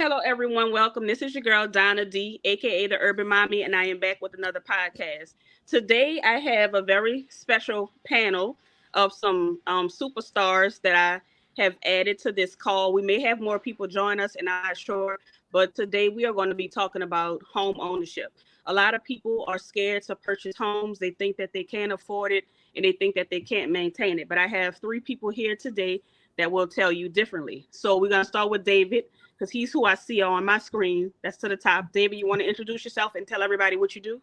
Hello, everyone. Welcome. This is your girl, Donna D, aka the Urban Mommy, and I am back with another podcast. Today, I have a very special panel of some superstars that I have added to this call. We may have more people join us, and I'm not sure, but today we are going to be talking about home ownership. A lot of people are scared to purchase homes. They think that they can't afford it, and they think that they can't maintain it. But I have three people here today that will tell you differently. So we're going to start with David because he's who I see on my screen. That's to the top. David, you want to introduce yourself and tell everybody what you do?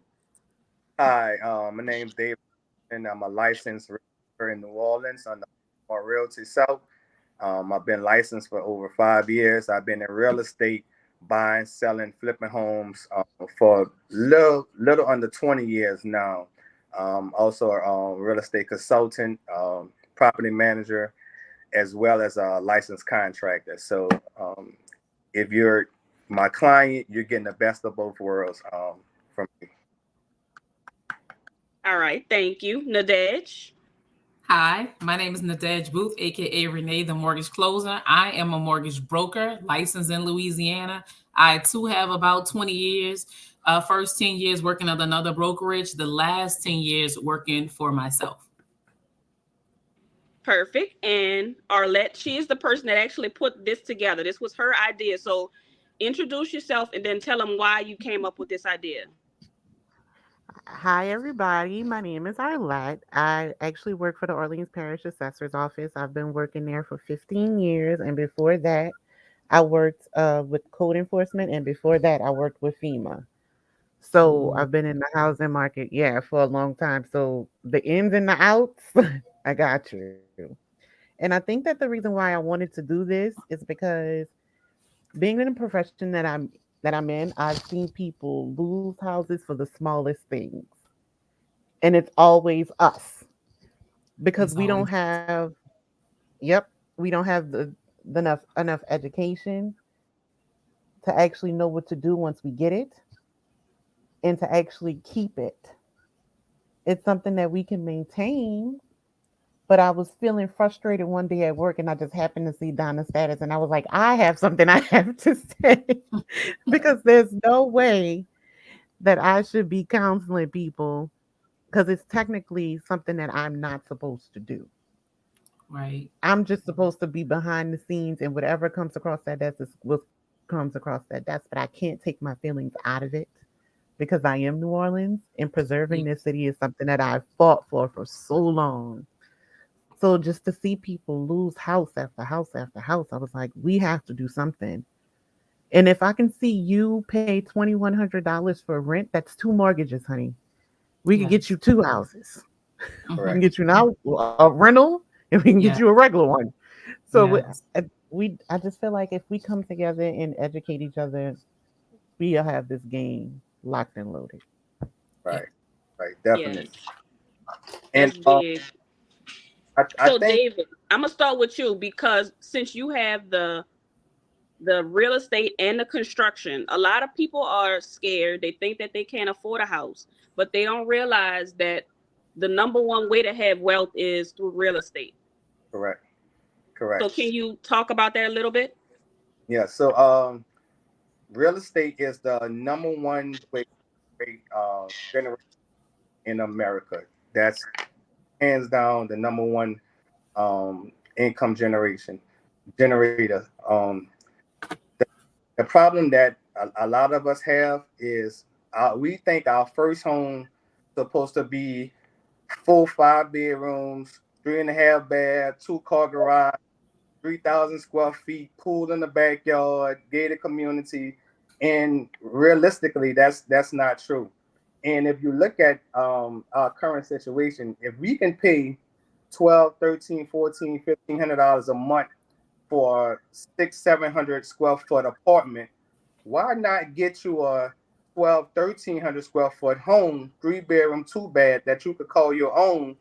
Hi, my name's David, and I'm a licensed realtor in New Orleans on the Realty South. I've been licensed for over 5 years. I've been in real estate, buying, selling, flipping homes for little under 20 years now. Also, a real estate consultant, property manager, as well as a licensed contractor. So, if you're my client, you're getting the best of both worlds from me. All right. Thank you. Nadej. Hi, my name is Nadej Booth, aka Renee, the mortgage closer. I am a mortgage broker licensed in Louisiana. I too have about 20 years. First 10 years working at another brokerage, the last 10 years working for myself. Perfect. And Arlette, she is the person that actually put this together. This was her idea. So introduce yourself and then tell them why you came up with this idea. Hi, everybody. My name is Arlette. I actually work for the Orleans Parish Assessor's Office. I've been working there for 15 years. And before that, I worked with code enforcement. And before that, I worked with FEMA. So Ooh, I've been in the housing market, yeah, for a long time. So the ins and the outs, I got you. And I think that the reason why I wanted to do this is because being in the profession that I'm in, I've seen people lose houses for the smallest things. And it's always us because it's we don't always have, yep, we don't have the enough education to actually know what to do once we get it and to actually keep it. It's something that we can maintain. But I was feeling frustrated one day at work and I just happened to see Donna's status and I was like, I have something I have to say because there's no way that I should be counseling people because it's technically something that I'm not supposed to do. right. I'm just supposed to be behind the scenes and whatever comes across that desk is what comes across that desk, but I can't take my feelings out of it because I am New Orleans and preserving Yeah. this city is something that I've fought for so long. So just to see people lose house after house after house, I was like, we have to do something. And if I can see you pay $2,100 for rent, that's two mortgages, honey. We could get Yes. you two houses. We can Hmm. Correct. get you now a rental, and we can get you Yeah. a regular one. So Yes. I just feel like if we come together and educate each other, we'll have this game locked and loaded. Yeah. Right. Right. Yes, Definitely. And that's big. I So think David, I'm gonna start with you because since you have the real estate and the construction, a lot of people are scared. They think that they can't afford a house, but they don't realize that the number one way to have wealth is through real estate. correct. So Correct. can you talk about that a little bit? Yeah. So real estate is the number one way generate in America. That's hands down the number one income generator. The problem that a lot of us have is we think our first home supposed to be full 5 bedrooms, 3.5 bath, 2 car garage, 3,000 square feet, pool in the backyard, gated community, and realistically, that's not true. And if you look at our current situation, if we can pay 12, 13, 14, $1,500 a month for 600, 700 square foot apartment, why not get you a 12, 1,300 square foot home, 3 bedroom, 2 bath that you could call your own,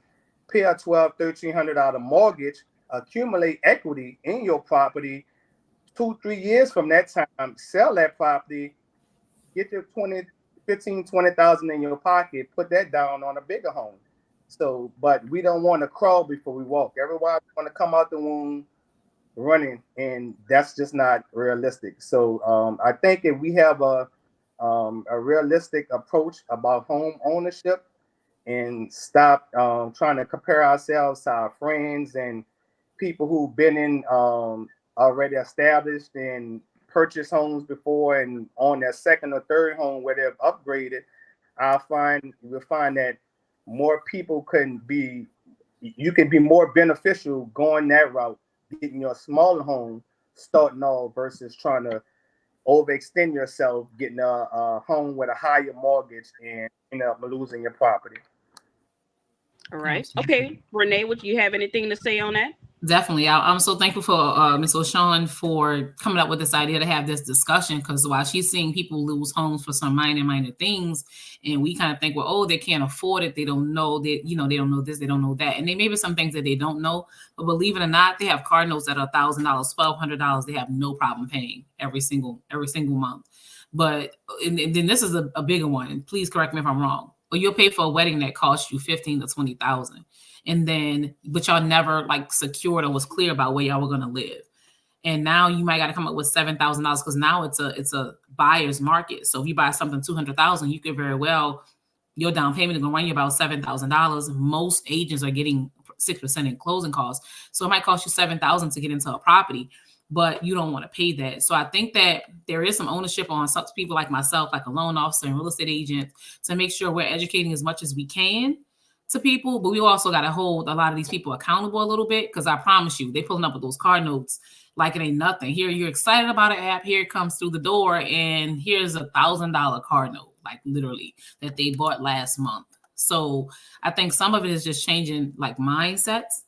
pay a 12, $1,300 mortgage, accumulate equity in your property, 2, 3 years from that time, sell that property, get your 20, 15, 20,000 in your pocket, put that down on a bigger home. So, but we don't want to crawl before we walk. Everybody want to come out the womb running, and that's just not realistic. So I think if we have a realistic approach about home ownership and stop trying to compare ourselves to our friends and people who've been in already established and purchased homes before and on their second or third home where they've upgraded, we'll find that more people can be you can be more beneficial going that route, getting your smaller home starting off versus trying to overextend yourself, getting a home with a higher mortgage and end up losing your property. All right. Absolutely. Okay, Renee, would you have anything to say on that? Definitely. I'm so thankful for Ms. O'Shawn for coming up with this idea to have this discussion, because while she's seeing people lose homes for some minor things, and we kind of think, well, oh, they can't afford it. They don't know that, they don't know this, they don't know that. And they maybe some things that they don't know. But believe it or not, they have car notes that are $1,000, $1,200. They have no problem paying every single month. But and then this is a bigger one. And please correct me if I'm wrong. But you'll pay for a wedding that costs you 15 to 20,000, and then but y'all never like secured or was clear about where y'all were gonna live. And now you might got to come up with $7,000, because now it's a buyer's market. So if you buy something 200,000, you could very well, your down payment is gonna run you about $7,000. Most agents are getting 6% in closing costs, so it might cost you 7,000 to get into a property, but you don't want to pay that. So I think that there is some ownership on some people like myself, like a loan officer and real estate agent, to make sure we're educating as much as we can to people, but we also got to hold a lot of these people accountable a little bit, because I promise you, they pulling up with those car notes like it ain't nothing. Here, you're excited about an app. Here it comes through the door, and here's $1,000 car note, like literally, that they bought last month. So I think some of it is just changing like mindsets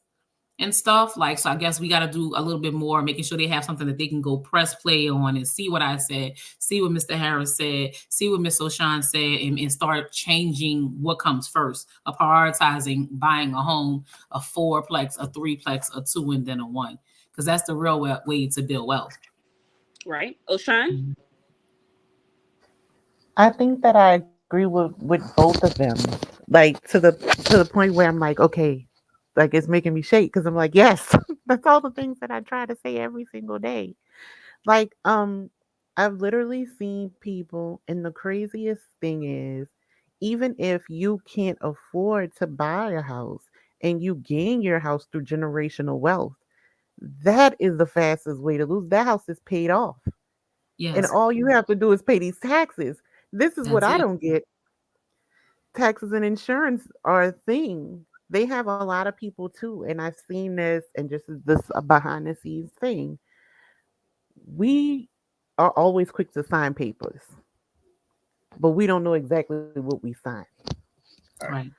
and stuff. Like, so I guess we got to do a little bit more, making sure they have something that they can go press play on and see what I said, see what Mr. Harris said, see what Miss O'Shawn said, and start changing what comes first, prioritizing buying a home, a fourplex, a threeplex, a two, and then a one, because that's the real way to build wealth. Right. O'Shawn? I think that I agree with both of them. Like to the point where I'm like, okay, like it's making me shake because I'm like, yes, that's all the things that I try to say every single day. Like, I've literally seen people, and the craziest thing is, even if you can't afford to buy a house and you gain your house through generational wealth, that is the fastest way to lose. That house is paid off. And Yes, all you have to do is pay these taxes. This is what that's I it. don't get. Taxes and insurance are a thing. They have a lot of people too. And I've seen this, and just this a behind the scenes thing. We are always quick to sign papers, but we don't know exactly what we sign. All right. Right.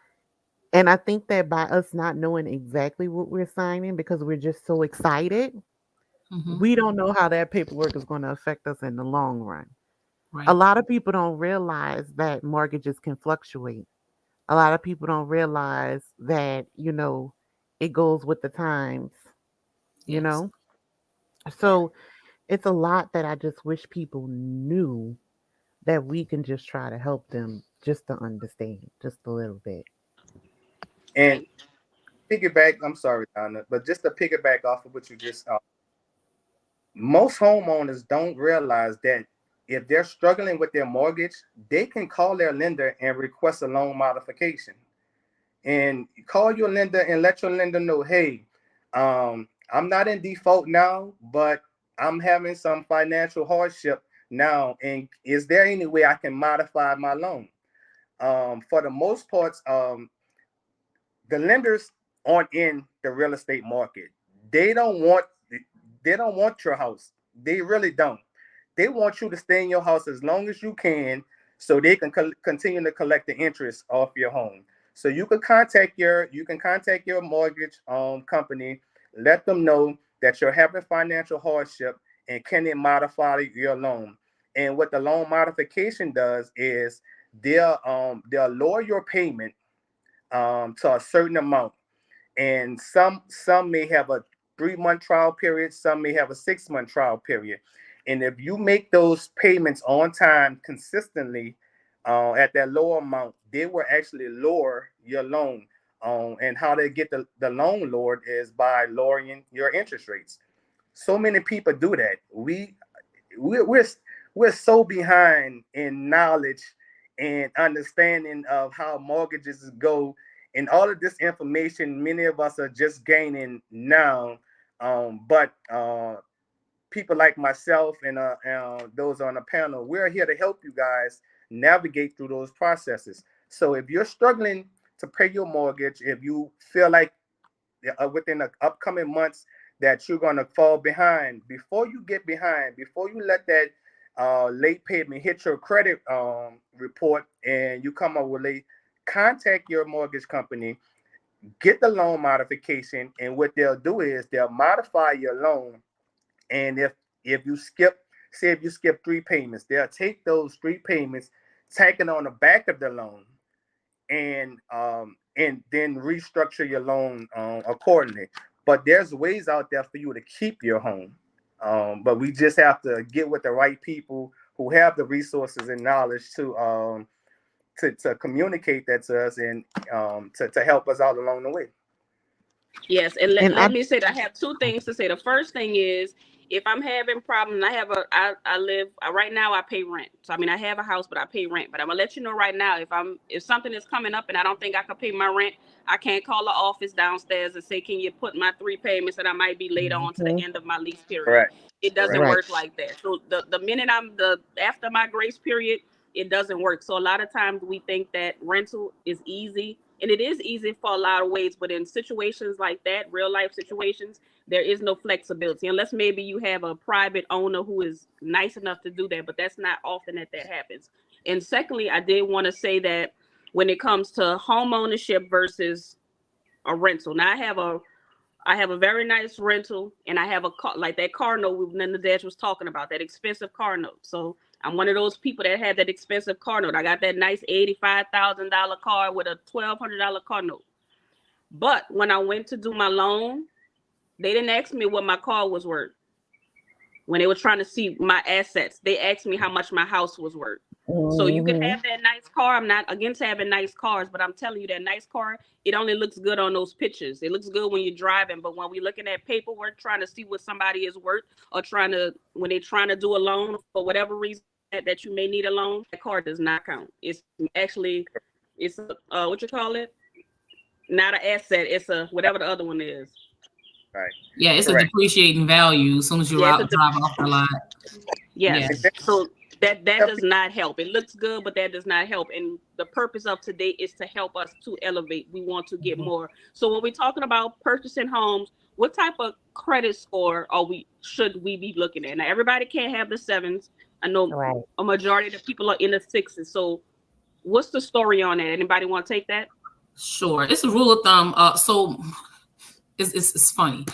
And I think that by us not knowing exactly what we're signing because we're just so excited, Mm-hmm. we don't know how that paperwork is going to affect us in the long run. A Right. lot of people don't realize that mortgages can fluctuate. A lot of people don't realize that, it goes with the times, you Yes. know? Right. So it's a lot that I just wish people knew that we can just try to help them just to understand just a little bit. And Right. piggyback, I'm sorry, Donna, but just to piggyback off of what you just most homeowners don't realize that if they're struggling with their mortgage, they can call their lender and request a loan modification. And call your lender and let your lender know, hey, I'm not in default now, but I'm having some financial hardship now. And is there any way I can modify my loan? For the most part, the lenders aren't in the real estate market. They don't want they don't want your house. They really don't. They want you to stay in your house as long as you can, so they can continue to collect the interest off your home. So you can contact your mortgage company, let them know that you're having financial hardship and can they modify your loan. And what the loan modification does is they'll lower your payment to a certain amount, and some may have a 3 month trial period, some may have a 6 month trial period. And if you make those payments on time consistently at that lower amount, they will actually lower your loan. And how they get the loan lowered is by lowering your interest rates. so many people do that. We're we're so behind in knowledge and understanding of how mortgages go, and all of this information many of us are just gaining now. But people like myself and those on the panel, we're here to help you guys navigate through those processes. So if you're struggling to pay your mortgage, if you feel like within the upcoming months that you're going to fall behind, before you get behind, before you let that late payment hit your credit report and you come up with late, contact your mortgage company, get the loan modification, and what they'll do is they'll modify your loan. And if you skip, say if you skip 3 payments, they'll take those 3 payments, tack it on the back of the loan, and then restructure your loan accordingly. But there's ways out there for you to keep your home. But we just have to get with the right people who have the resources and knowledge to communicate that to us and to help us out along the way. Yes, and And let me say that I have two things to say. The first thing is, if I'm having problems, I live right now. I pay rent, so I mean I have a house, but I pay rent. But I'm gonna let you know right now, if something is coming up and I don't think I can pay my rent, I can't call the office downstairs and say, can you put my 3 payments and I might be later on to the end of my lease period. Correct. It doesn't Correct. right. work like that. So the minute after my grace period, it doesn't work. So a lot of times we think that rental is easy, and it is easy for a lot of ways, but in situations like that, real life situations, there is no flexibility unless maybe you have a private owner who is nice enough to do that, but that's not often that happens. And secondly, I did want to say that when it comes to home ownership versus a rental, now I have a very nice rental, and I have a car, like that car note the dad was talking about, that expensive car note. So I'm one of those people that had that expensive car note. I got that nice $85,000 car with a $1,200 car note. But when I went to do my loan, they didn't ask me what my car was worth. When they were trying to see my assets, they asked me how much my house was worth. So you can Mm-hmm. have that nice car. I'm not against having nice cars, but I'm telling you that nice car, it only looks good on those pictures. It looks good when you're driving, but when we're looking at paperwork, trying to see what somebody is worth, or when they're trying to do a loan for whatever reason that you may need a loan, that car does not count. It's actually, it's what you call it? Not an asset. It's a whatever the other one is. Right. Yeah, it's a Correct. depreciating value as soon as you Yeah, drive off the lot. yes. Yeah. So that Tell does not help. It looks good, but that does not help. And the purpose of today is to help us to elevate. We want to get more. So when we're talking about purchasing homes, what type of credit score should we be looking at? Now everybody can't have the sevens. I know Right. a majority of the people are in the sixes. So what's the story on that? Anybody want to take that? Sure. It's a rule of thumb. So it's funny.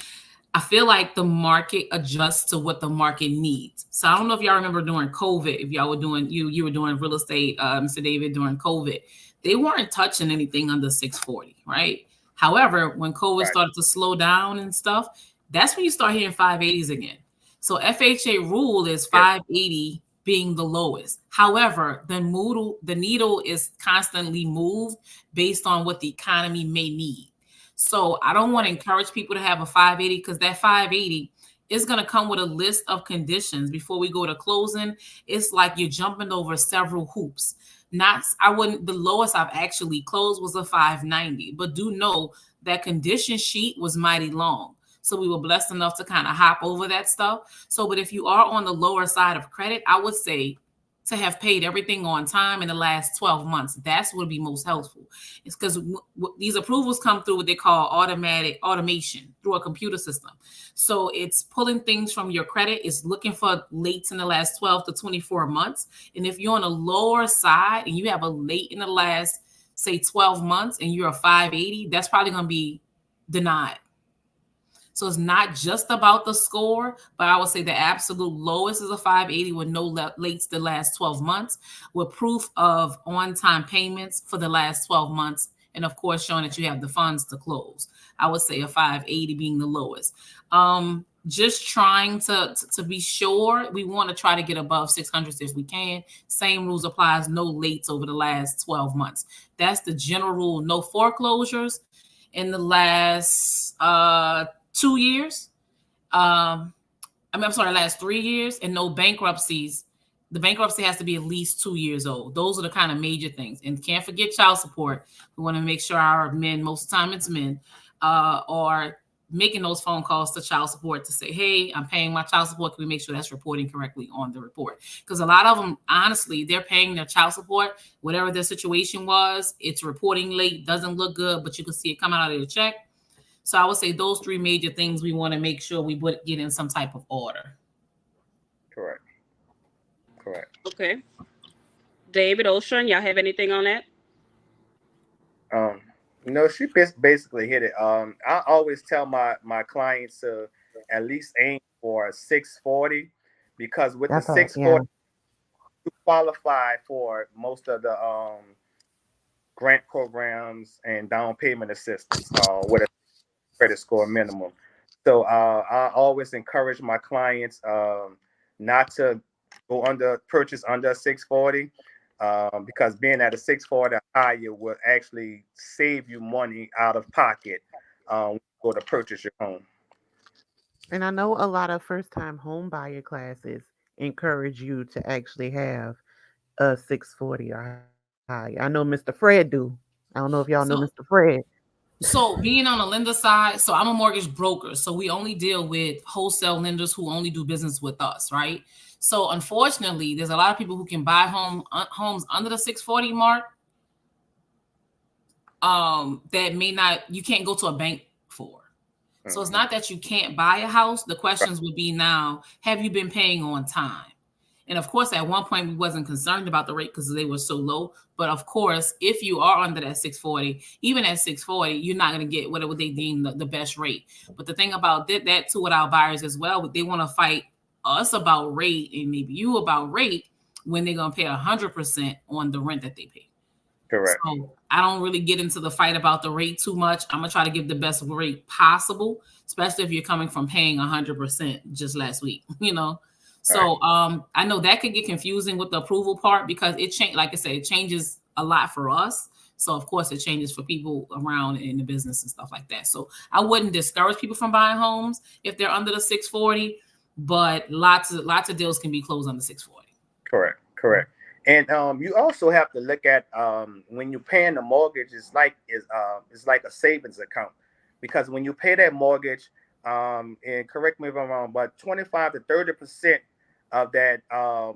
I feel like the market adjusts to what the market needs. So I don't know if y'all remember during COVID, if y'all were doing you were doing real estate, Mr. David, during COVID, they weren't touching anything under 640, right? However, when COVID right. started to slow down and stuff, that's when you start hearing 580s again. So FHA rule is Yes. 580 being the lowest. However, the needle is constantly moved based on what the economy may need. So I don't want to encourage people to have a 580 because that 580 is going to come with a list of conditions before we go to closing. It's like you're jumping over several hoops. The lowest I've actually closed was a 590, but do know that condition sheet was mighty long. So we were blessed enough to kind of hop over that stuff. So, but if you are on the lower side of credit, I would say to have paid everything on time in the last 12 months. That's what would be most helpful. It's because these approvals come through what they call automation through a computer system. So it's pulling things from your credit. It's looking for lates in the last 12 to 24 months. And if you're on a lower side and you have a late in the last, say, 12 months and you're a 580, that's probably going to be denied. So it's not just about the score, but I would say the absolute lowest is a 580 with no lates the last 12 months, with proof of on-time payments for the last 12 months, and of course showing that you have the funds to close. I would say a 580 being the lowest. Just trying to be sure, we want to try to get above 600 if we can. Same rules applies, no lates over the last 12 months. That's the general rule. No foreclosures in the last 2 years. I'm sorry, last 3 years, and no bankruptcies. The bankruptcy has to be at least 2 years old. Those are the kind of major things. And can't forget child support. We want to make sure our men, most of the time it's men, are making those phone calls to child support to say, hey, I'm paying my child support. Can we make sure that's reporting correctly on the report? Because a lot of them, honestly, they're paying their child support, whatever their situation was. It's reporting late, doesn't look good, but you can see it coming out of your check. So I would say those three major things we want to make sure we get in some type of order. Correct. Correct. Okay. David, Ocean, y'all have anything on that? Um, no, she basically hit it. I always tell my clients to at least aim for a 640, because with the That's all. Yeah. 640 you qualify for most of the grant programs and down payment assistance with a credit score minimum. So I always encourage my clients not to purchase under 640, because being at a 640 higher will actually save you money out of pocket when you go to purchase your home. And I know a lot of first time home buyer classes encourage you to actually have a 640 or higher. I know Mr. Fred do. I don't know if y'all know Mr. So Fred. So being on the lender side, so I'm a mortgage broker. So we only deal with wholesale lenders who only do business with us, right? So unfortunately, there's a lot of people who can buy homes under the 640 mark, that may not, you can't go to a bank for. So it's not that you can't buy a house. The questions would be now, have you been paying on time? And of course, at one point we wasn't concerned about the rate because they were so low. But of course, if you are under that 640, even at 640, you're not going to get whatever they deem the best rate. But the thing about that too with our buyers as well, they want to fight us about rate and maybe you about rate when they're going to pay 100% on the rent that they pay. Correct. So I don't really get into the fight about the rate too much. I'm gonna try to give the best rate possible, especially if you're coming from paying 100% just last week, you know. So I know that could get confusing with the approval part because it change, like I said, it changes a lot for us. So of course it changes for people around in the business and stuff like that. So I wouldn't discourage people from buying homes if they're under the 640, but lots of deals can be closed under 640. Correct. And you also have to look at when you're paying the mortgage, it's like a savings account, because when you pay that mortgage, and correct me if I'm wrong, but 25 to 30% of that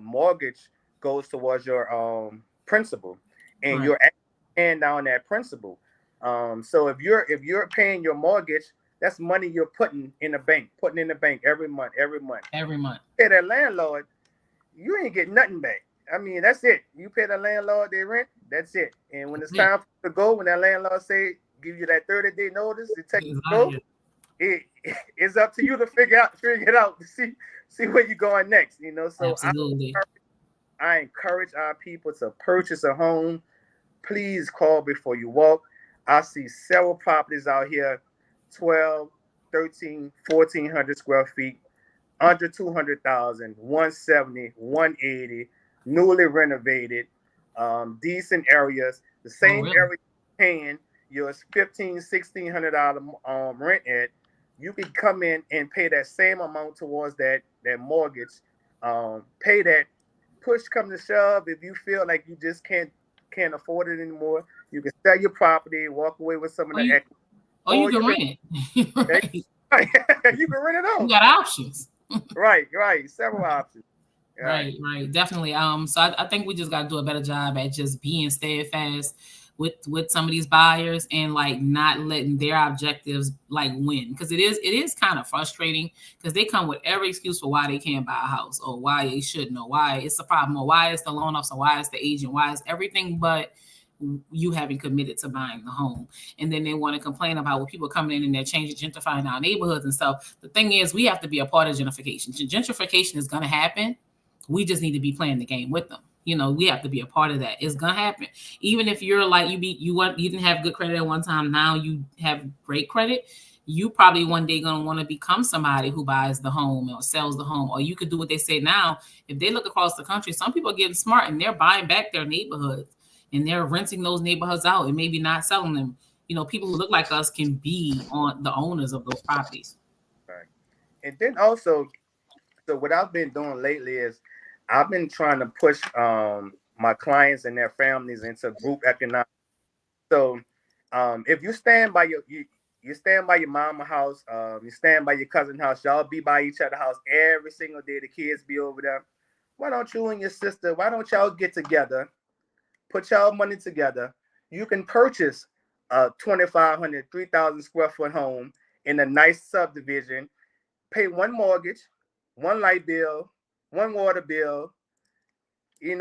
mortgage goes towards your principal, and you're actually paying down that principal. So if you're paying your mortgage, that's money you're putting in the bank every month. Pay that landlord, you ain't getting nothing back. I mean, that's it. You pay the landlord their rent, that's it. And when it's time to go, when that landlord say give you that 30-day notice to take you to go, it's up to you to figure it out to see where you're going next. You know, so absolutely. I encourage our people to purchase a home. Please call before you walk. I see several properties out here, 12, 13, 1,400 square feet, under 200,000, 170, 180, newly renovated, decent areas, the same area you're paying your $1,500-$1,600 rent at. You can come in and pay that same amount towards that mortgage. Pay that. Push come to shove, if you feel like you just can't afford it anymore, you can sell your property, walk away with some of the equity. Or you can rent it. You can rent it out. You got options. Right. Several options. Right. Definitely. So I think we just got to do a better job at just being steadfast with some of these buyers and like not letting their objectives like win, because it is kind of frustrating because they come with every excuse for why they can't buy a house or why they shouldn't or why it's a problem or why it's the loan officer, why it's the agent, why it's everything but you haven't committed to buying the home. And then they want to complain about what people coming in and they're changing, gentrifying our neighborhoods and stuff. The thing is, we have to be a part of gentrification. Gentrification is going to happen. We just need to be playing the game with them. You know, we have to be a part of that. It's gonna happen. Even if you're like you didn't have good credit at one time, now you have great credit. You probably one day gonna want to become somebody who buys the home or sells the home. Or you could do what they say now. If they look across the country, some people are getting smart and they're buying back their neighborhoods and they're renting those neighborhoods out and maybe not selling them. You know, people who look like us can be on the owners of those properties. Right. And then also, So what I've been doing lately is I've been trying to push my clients and their families into group economics. So if you stand by you stand by your mama house, you stand by your cousin house, y'all be by each other house every single day, the kids be over there. Why don't you and your sister, why don't y'all get together, put y'all money together? You can purchase a 2,500, 3,000 square foot home in a nice subdivision, pay one mortgage, one light bill, one water bill, and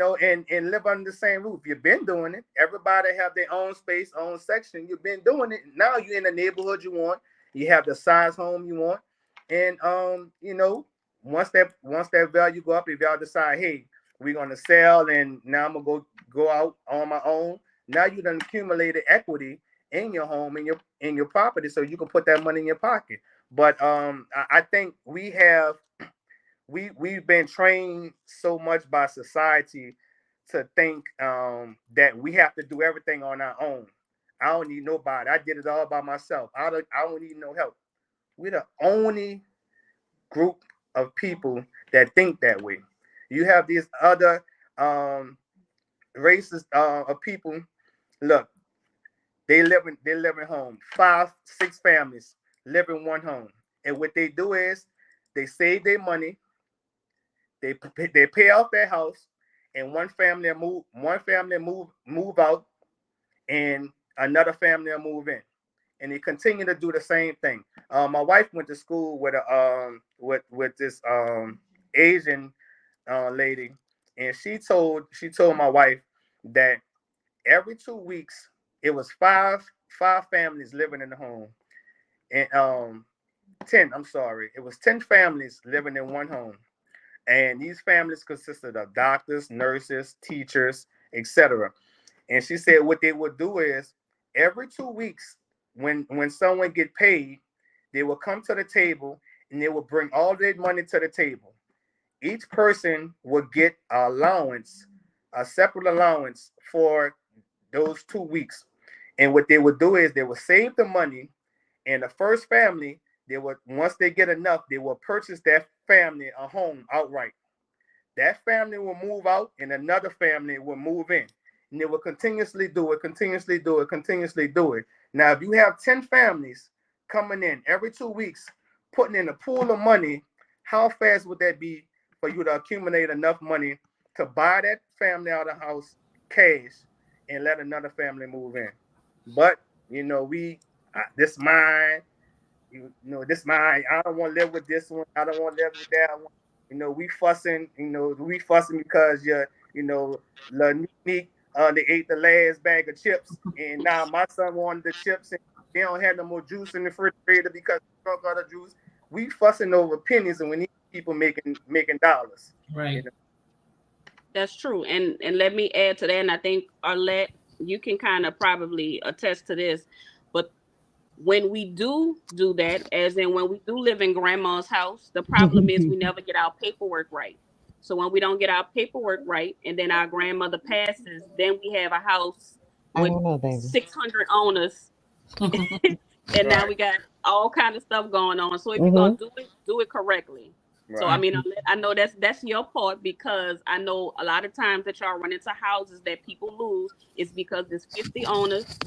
live under the same roof. You've been doing it. Everybody have their own space, own section. You've been doing it. Now you're in the neighborhood you want. You have the size home you want, and once that value go up, if y'all decide, hey, we're gonna sell, and now I'm gonna go out on my own. Now you done accumulated equity in your home, in your property, so you can put that money in your pocket. But I think we've been trained so much by society to think that we have to do everything on our own. I don't need nobody. I did it all by myself. I don't need no help. We're the only group of people that think that way. You have these other races of people. Look, they live in home. 5, 6 families live in one home, and what they do is they save their money. They pay off their house, and one family move out, and another family will move in, and they continue to do the same thing. My wife went to school with with this Asian lady, and she told my wife that every 2 weeks it was five families living in the home, and 10. I'm sorry, it was 10 families living in one home, and these families consisted of doctors, nurses, teachers, etc. And she said what they would do is every 2 weeks, when someone get paid, they will come to the table and they will bring all their money to the table. Each person would get an allowance, a separate allowance for those 2 weeks. And what they would do is they would save the money, and the first family, they would, once they get enough, they will purchase that family a home outright. That family will move out and another family will move in. And they will continuously do it, continuously do it, continuously do it. Now, if you have 10 families coming in every 2 weeks, putting in a pool of money, how fast would that be for you to accumulate enough money to buy that family out of the house cash and let another family move in? But, this mine, this mine. I don't want to live with this one. I don't want to live with that one. We fussing. We fussing because La Nique, they ate the last bag of chips, and now my son wanted the chips, and they don't have no more juice in the refrigerator because they drunk all the juice. We fussing over pennies, and we need people making dollars. You Right. know? That's true. And let me add to that, and I think Arlette, you can kind of probably attest to this, but when we do that, as in when we do live in grandma's house, the problem is we never get our paperwork right. So when we don't get our paperwork right, and then our grandmother passes, then we have a house I with don't know, baby. 600 owners, and now Right, we got all kind of stuff going on. So if you're Mm-hmm. gonna do it correctly. So I right, mean, I know that's your part, because I know a lot of times that y'all run into houses that people lose is because there's 50 owners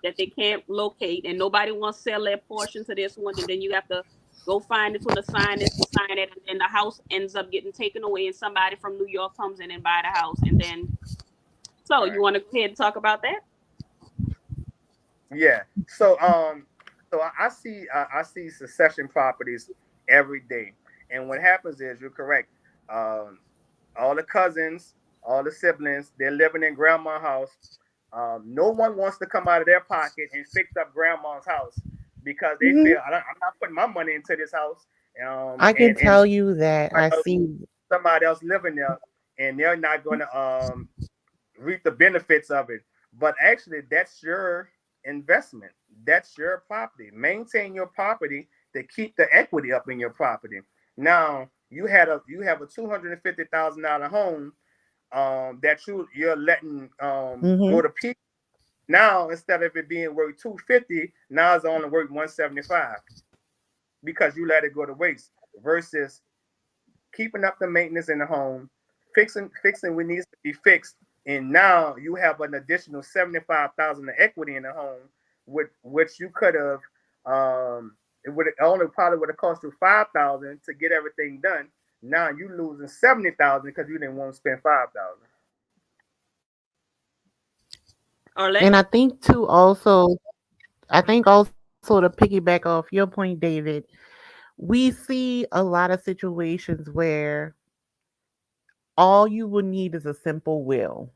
that they can't locate, and nobody wants to sell their portion to this one, and then you have to go find this one to sign this and sign it, and then the house ends up getting taken away, and somebody from New York comes in and buy the house, and then so you right. want to go ahead and talk about that? Yeah. So I see succession properties every day, and what happens is you're correct. Um, all the cousins, all the siblings, they're living in grandma's house. No one wants to come out of their pocket and fix up grandma's house because they Hmm. feel I'm not putting my money into this house. I can And tell you that I see. somebody else living there, and they're not going to reap the benefits of it. But actually, that's your investment. That's your property. Maintain your property to keep the equity up in your property. Now you have a $250,000 home that you're letting Hmm. go to people. Now instead of it being worth 250, now it's only worth 175 because you let it go to waste. Versus keeping up the maintenance in the home, fixing what needs to be fixed, and now you have an additional 75,000 of equity in the home, which you could have. It would only probably would have cost you 5,000 to get everything done. Now you losing 70,000 because you didn't want to spend 5,000. Orlando. And I think also to piggyback off your point, David, we see a lot of situations where all you will need is a simple will.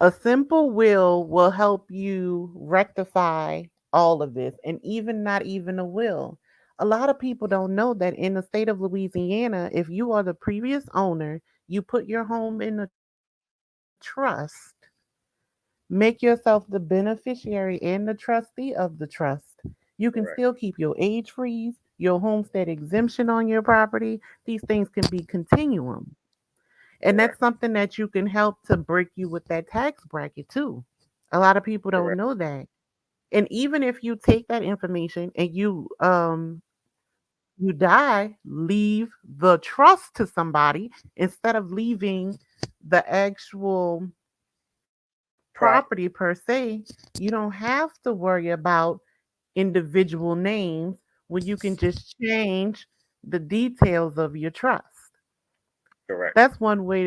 A simple will help you rectify all of this, and even not even a will. A lot of people don't know that in the state of Louisiana, if you are the previous owner, you put your home in a trust, make yourself the beneficiary and the trustee of the trust. You can still Correct. keep your age freeze, your homestead exemption on your property. These things can be continuum. And that's Correct. something that you can help to break you with that tax bracket too. A lot of people don't Correct. know that. And even if you take that information and you die, leave the trust to somebody instead of leaving the actual property Property. per se, you don't have to worry about individual names when you can just change the details of your trust. Correct. That's one way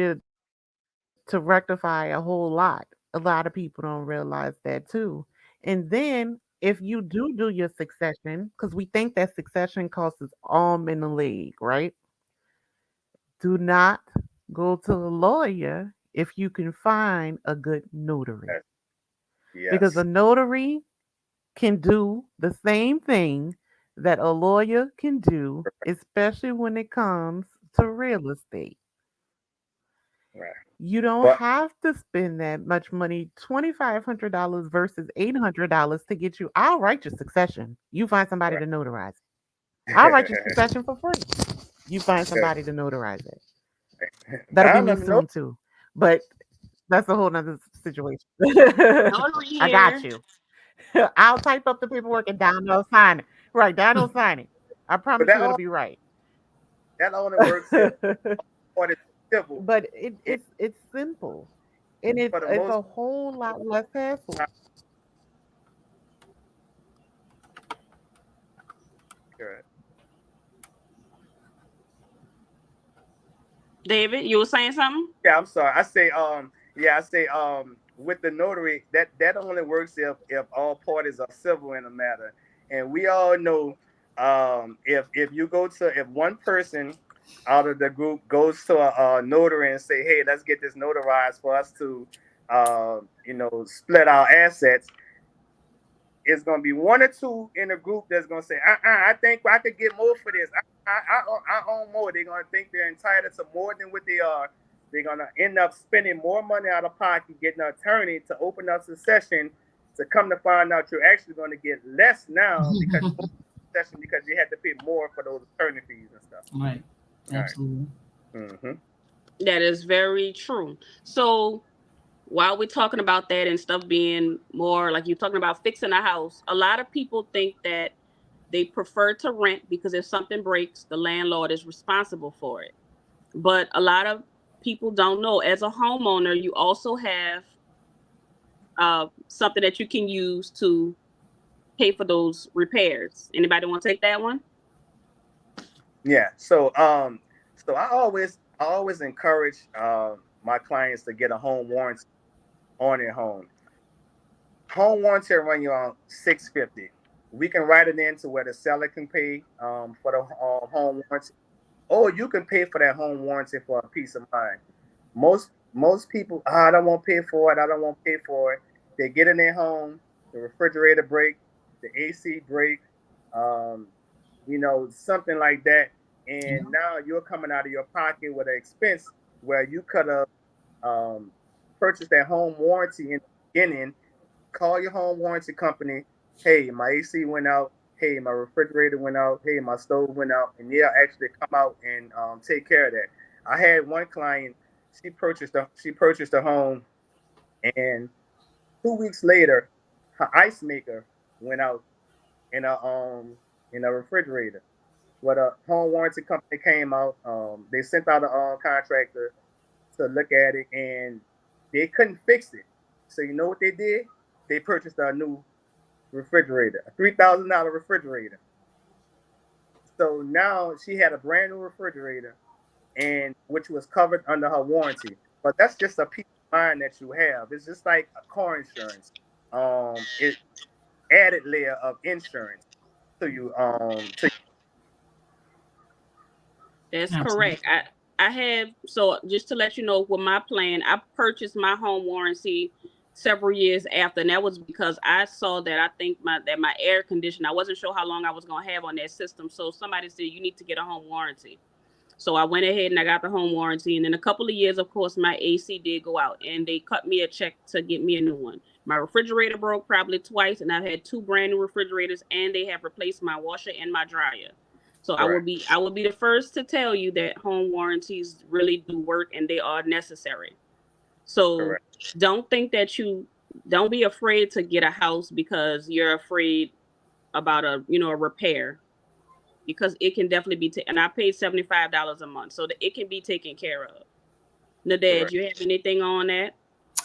to rectify a whole lot. A lot of people don't realize that too. And then if you do your succession, because we think that succession costs us arm and a leg, right? Do not go to a lawyer if you can find a good notary. Yes. Because Yes. a notary can do the same thing that a lawyer can do, especially when it comes to real estate. Right. You don't But have to spend that much money, $2,500 versus $800 to get you. I'll write your succession. You find somebody right. to notarize it. I'll write your succession for free. You find Okay. somebody to notarize it. That'll be I me don't know, soon too. But that's a whole nother situation. Notary I got here. you. I'll type up the paperwork and download sign it. Right, download sign it. I but promise you it'll be right. that only works if part is civil. But And it's simple. And it's for the it's most a whole lot less hassle. part, correct. David, you were saying something? Yeah, I'm sorry. I say with the notary that only works if all parties are civil in a matter. And we all know if you go to if one person out of the group goes to a notary and say, "Hey, let's get this notarized for us to split our assets," it's gonna be one or two in the group that's gonna say, I think I could get more for this. I own more. They're gonna think they're entitled to more than what they are. They're gonna end up spending more money out of pocket, getting an attorney to open up succession. To come to find out, you're actually going to get less now because succession because you had to pay more for those attorney fees and stuff. Right. All right. Absolutely. Mm-hmm. That is very true. So while we're talking about that and stuff being more like you're talking about fixing a house, a lot of people think that they prefer to rent because if something breaks, the landlord is responsible for it. But a lot of people don't know as a homeowner, you also have something that you can use to pay for those repairs. Anybody want to take that one? Yeah. So I always encourage my clients to get a home warranty on their home. Home warranty will run you on 650. We can write it into where the seller can pay for the home warranty, or you can pay for that home warranty for a peace of mind. Most people, I don't want to pay for it. I don't want to pay for it. They get in their home, the refrigerator break, the AC break, um, something like that, and Yeah. now you're coming out of your pocket with an expense where you could have um, purchased that home warranty in the beginning. Call your home warranty company. Hey, my AC went out. Hey, my refrigerator went out. Hey, my stove went out, and they'll actually come out and take care of that. I had one client. She purchased a home, and 2 weeks later, her ice maker went out in a refrigerator. Well, the home warranty company came out. They sent out a contractor to look at it, and they couldn't fix it. So you know what they did? They purchased a new refrigerator, a $3,000 refrigerator. So now she had a brand new refrigerator, and which was covered under her warranty. But that's just a peace of mind that you have. It's just like a car insurance. It added layer of insurance to you. That's Absolutely. correct. I have, so just to let you know, with my plan, I purchased my home warranty several years after, and that was because I saw that I think my air conditioner, I wasn't sure how long I was gonna have on that system. So somebody said you need to get a home warranty. So I went ahead and I got the home warranty. And in a couple of years, of course, my AC did go out and they cut me a check to get me a new one. My refrigerator broke probably twice, and I've had two brand new refrigerators, and they have replaced my washer and my dryer. So Correct. I will be the first to tell you that home warranties really do work and they are necessary. So Correct. don't think that you don't be afraid to get a house because you're afraid about a repair, because it can definitely be and I paid $75 a month, so that it can be taken care of. Nadad, Correct. you have anything on that?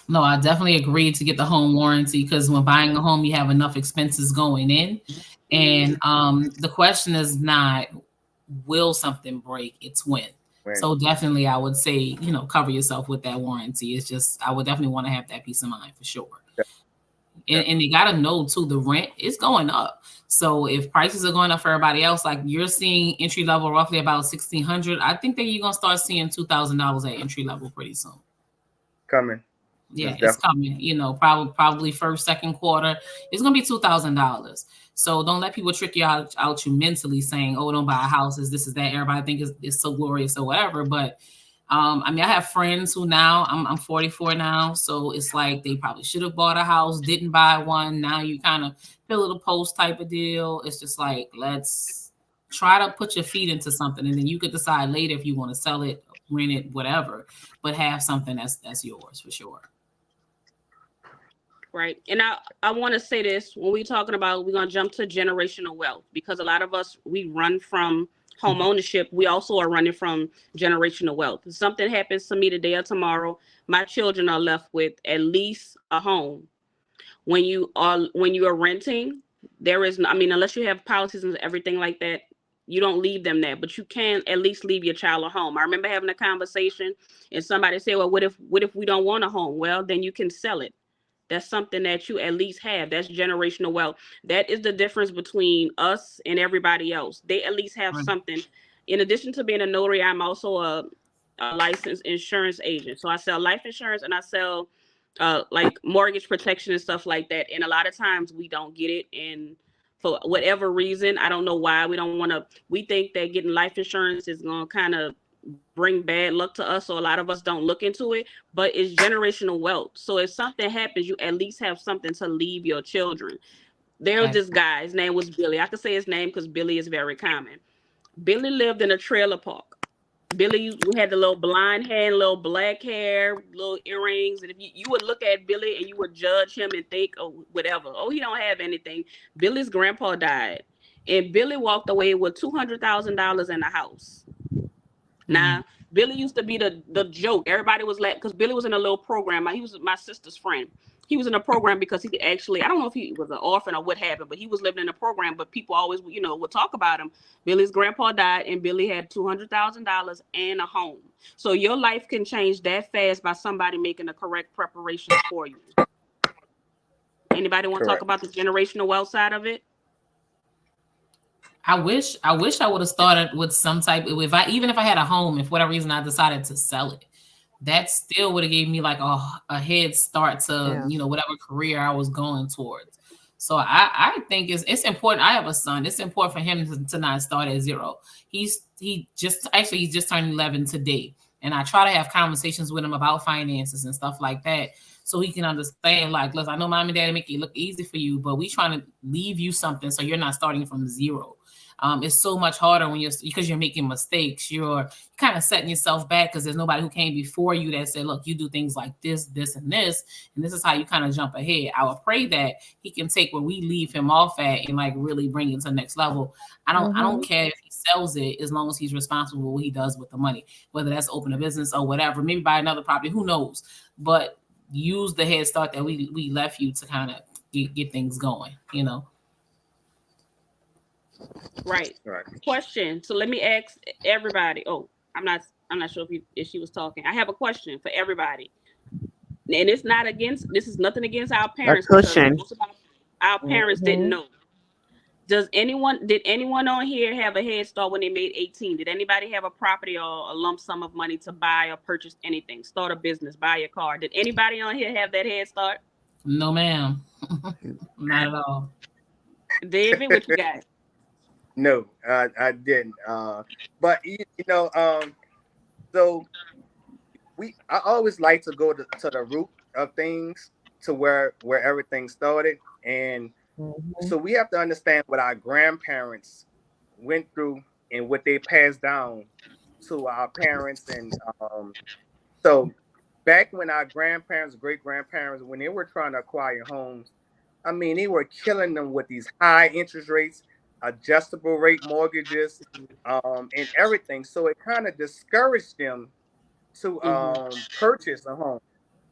No, I definitely agree to get the home warranty because when buying a home, you have enough expenses going in. Hmm. And the question is not will something break, it's when. When So definitely I would say, cover yourself with that warranty. It's just I would definitely want to have that peace of mind for sure. And definitely you got to know too, the rent is going up. So if prices are going up for everybody else, like you're seeing entry level roughly about 1,600, I think that you're gonna start seeing $2,000 at entry level pretty soon. coming. Yeah, It's it's definitely coming. Probably first, second quarter, it's gonna be $2,000. So don't let people trick you out you mentally saying, "Oh, don't buy a house. Is this is that?" Everybody think it's so glorious or whatever. But I mean, I have friends who now I'm 44 now, so it's like they probably should have bought a house, didn't buy one. Now you kind of fill it a post type of deal. It's just like let's try to put your feet into something, and then you could decide later if you want to sell it, rent it, whatever. But have something that's yours for sure. Right. And I want to say this when we're talking about, we're going to jump to generational wealth, because a lot of us, we run from home Mhm. ownership. We also are running from generational wealth. If something happens to me today or tomorrow, my children are left with at least a home. When you are renting, there is no, I mean, unless you have policies and everything like that, you don't leave them there, but you can at least leave your child a home. I remember having a conversation and somebody said, well, what if we don't want a home? Well, then you can sell it. That's something that you at least have. That's generational wealth. That is the difference between us and everybody else. They at least have Right. something. In addition to being a notary, I'm also a licensed insurance agent. So I sell life insurance and I sell like mortgage protection and stuff like that. And a lot of times we don't get it. And for whatever reason, I don't know why we don't want to. We think that getting life insurance is going to kind of bring bad luck to us, so a lot of us don't look into it, but it's generational wealth. So if something happens, you at least have something to leave your children. There was Right. this guy, his name was Billy. I could say his name because Billy is very common. Billy lived in a trailer park. Billy had the little blind hand, little black hair, little earrings, and if you would look at Billy and you would judge him and think, oh, whatever, oh, he don't have anything. Billy's grandpa died, and Billy walked away with $200,000 in the house. Mm. Now, Billy used to be the joke. Everybody was like, because Billy was in a little program. He was my sister's friend. He was in a program because he could actually, I don't know if he was an orphan or what happened, but he was living in a program. But people always, would talk about him. Billy's grandpa died, and Billy had $200,000 and a home. So your life can change that fast by somebody making the correct preparations for you. Anybody want to talk correct. about the generational wealth side of it? I wish I would have started with some type if I even if I had a home, if for whatever reason I decided to sell it, that still would have gave me like a head start to, Yeah. whatever career I was going towards. So I think it's important. I have a son. It's important for him to not start at zero. He's just turned 11 today. And I try to have conversations with him about finances and stuff like that. So he can understand, like, look, I know mom and daddy make it look easy for you, but we trying to leave you something so you're not starting from zero. It's so much harder when because you're making mistakes. You're kind of setting yourself back because there's nobody who came before you that said, look, you do things like this, this, and this is how you kind of jump ahead. I would pray that he can take where we leave him off at and like really bring it to the next level. I don't care if he sells it as long as he's responsible for what he does with the money, whether that's open a business or whatever, maybe buy another property, who knows? But use the head start that we left you to kind of get things going, you know. Right. Question. So let me ask everybody. Oh, I'm not sure if she was talking. I have a question for everybody. And it's not against, this is nothing against our parents, because most of our parents didn't know. Did anyone on here have a head start when they made 18? Did anybody have a property or a lump sum of money to buy or purchase anything, start a business, buy a car? Did anybody on here have that head start? No, ma'am. Not at all. David, what you got? No, I didn't. But so I always like to go to the root of things, to where everything started, and so we have to understand what our grandparents went through and what they passed down to our parents. And so back when our grandparents, great grandparents, when they were trying to acquire homes, I mean, they were killing them with these high interest rates, adjustable rate mortgages, and everything. So it kind of discouraged them to purchase a home.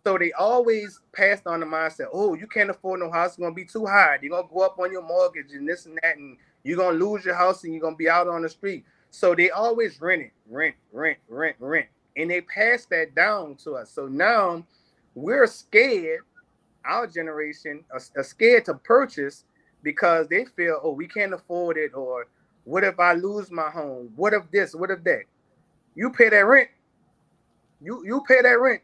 So they always passed on the mindset, oh, you can't afford no house, it's gonna be too high. You're gonna go up on your mortgage and this and that, and you're gonna lose your house and you're gonna be out on the street. So they always rent. And they passed that down to us. So now we're scared, our generation are scared to purchase, because they feel, oh, we can't afford it, or what if I lose my home? What if this? What if that? You pay that rent. You pay that rent.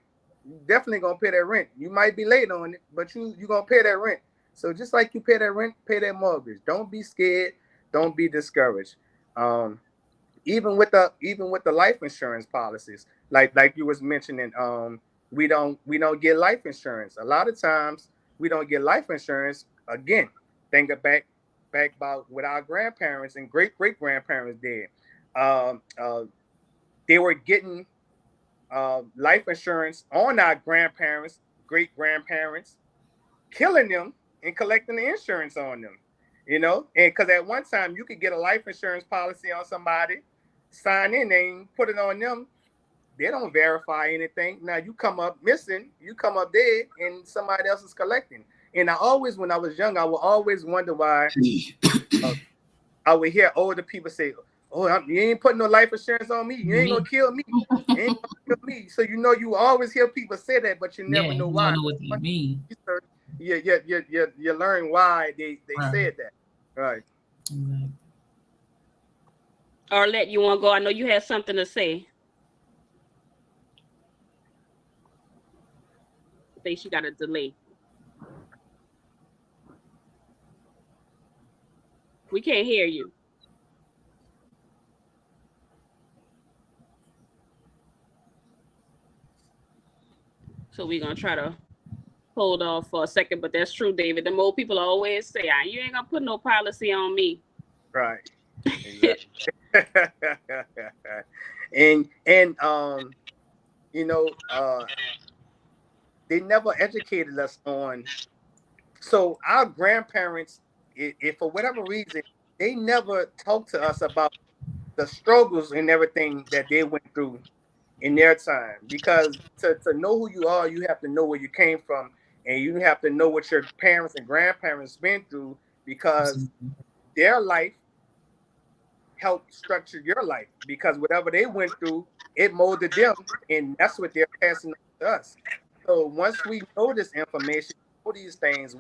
You definitely gonna pay that rent. You might be late on it, but you gonna pay that rent. So just like you pay that rent, pay that mortgage. Don't be scared. Don't be discouraged. Even with the life insurance policies, like you was mentioning, we don't get life insurance. A lot of times we don't get life insurance. Again, think back about what our grandparents and great grandparents did. They were getting life insurance on our grandparents, great grandparents, killing them and collecting the insurance on them. And because at one time you could get a life insurance policy on somebody, sign in name, put it on them. They don't verify anything. Now you come up missing, you come up dead, and somebody else is collecting. And when I was young, I would always wonder why. I would hear older people say, "Oh, you ain't putting no life insurance on me. You ain't gonna kill me. You ain't gonna kill me." So you always hear people say that, but you never know why. You don't know what they mean. You learn why they said that. Right. Right. Arlette, you want to go? I know you had something to say. I think she got a delay. We can't hear you. So we're going to try to hold off for a second. But that's true, David. The more people always say, you ain't going to put no policy on me. Right. Exactly. and they never educated us on. So our grandparents, if for whatever reason, they never talked to us about the struggles and everything that they went through in their time. Because to know who you are, you have to know where you came from, and you have to know what your parents and grandparents been through, because their life helped structure your life, because whatever they went through, it molded them, and that's what they're passing on to us. So once we know this information, know these things,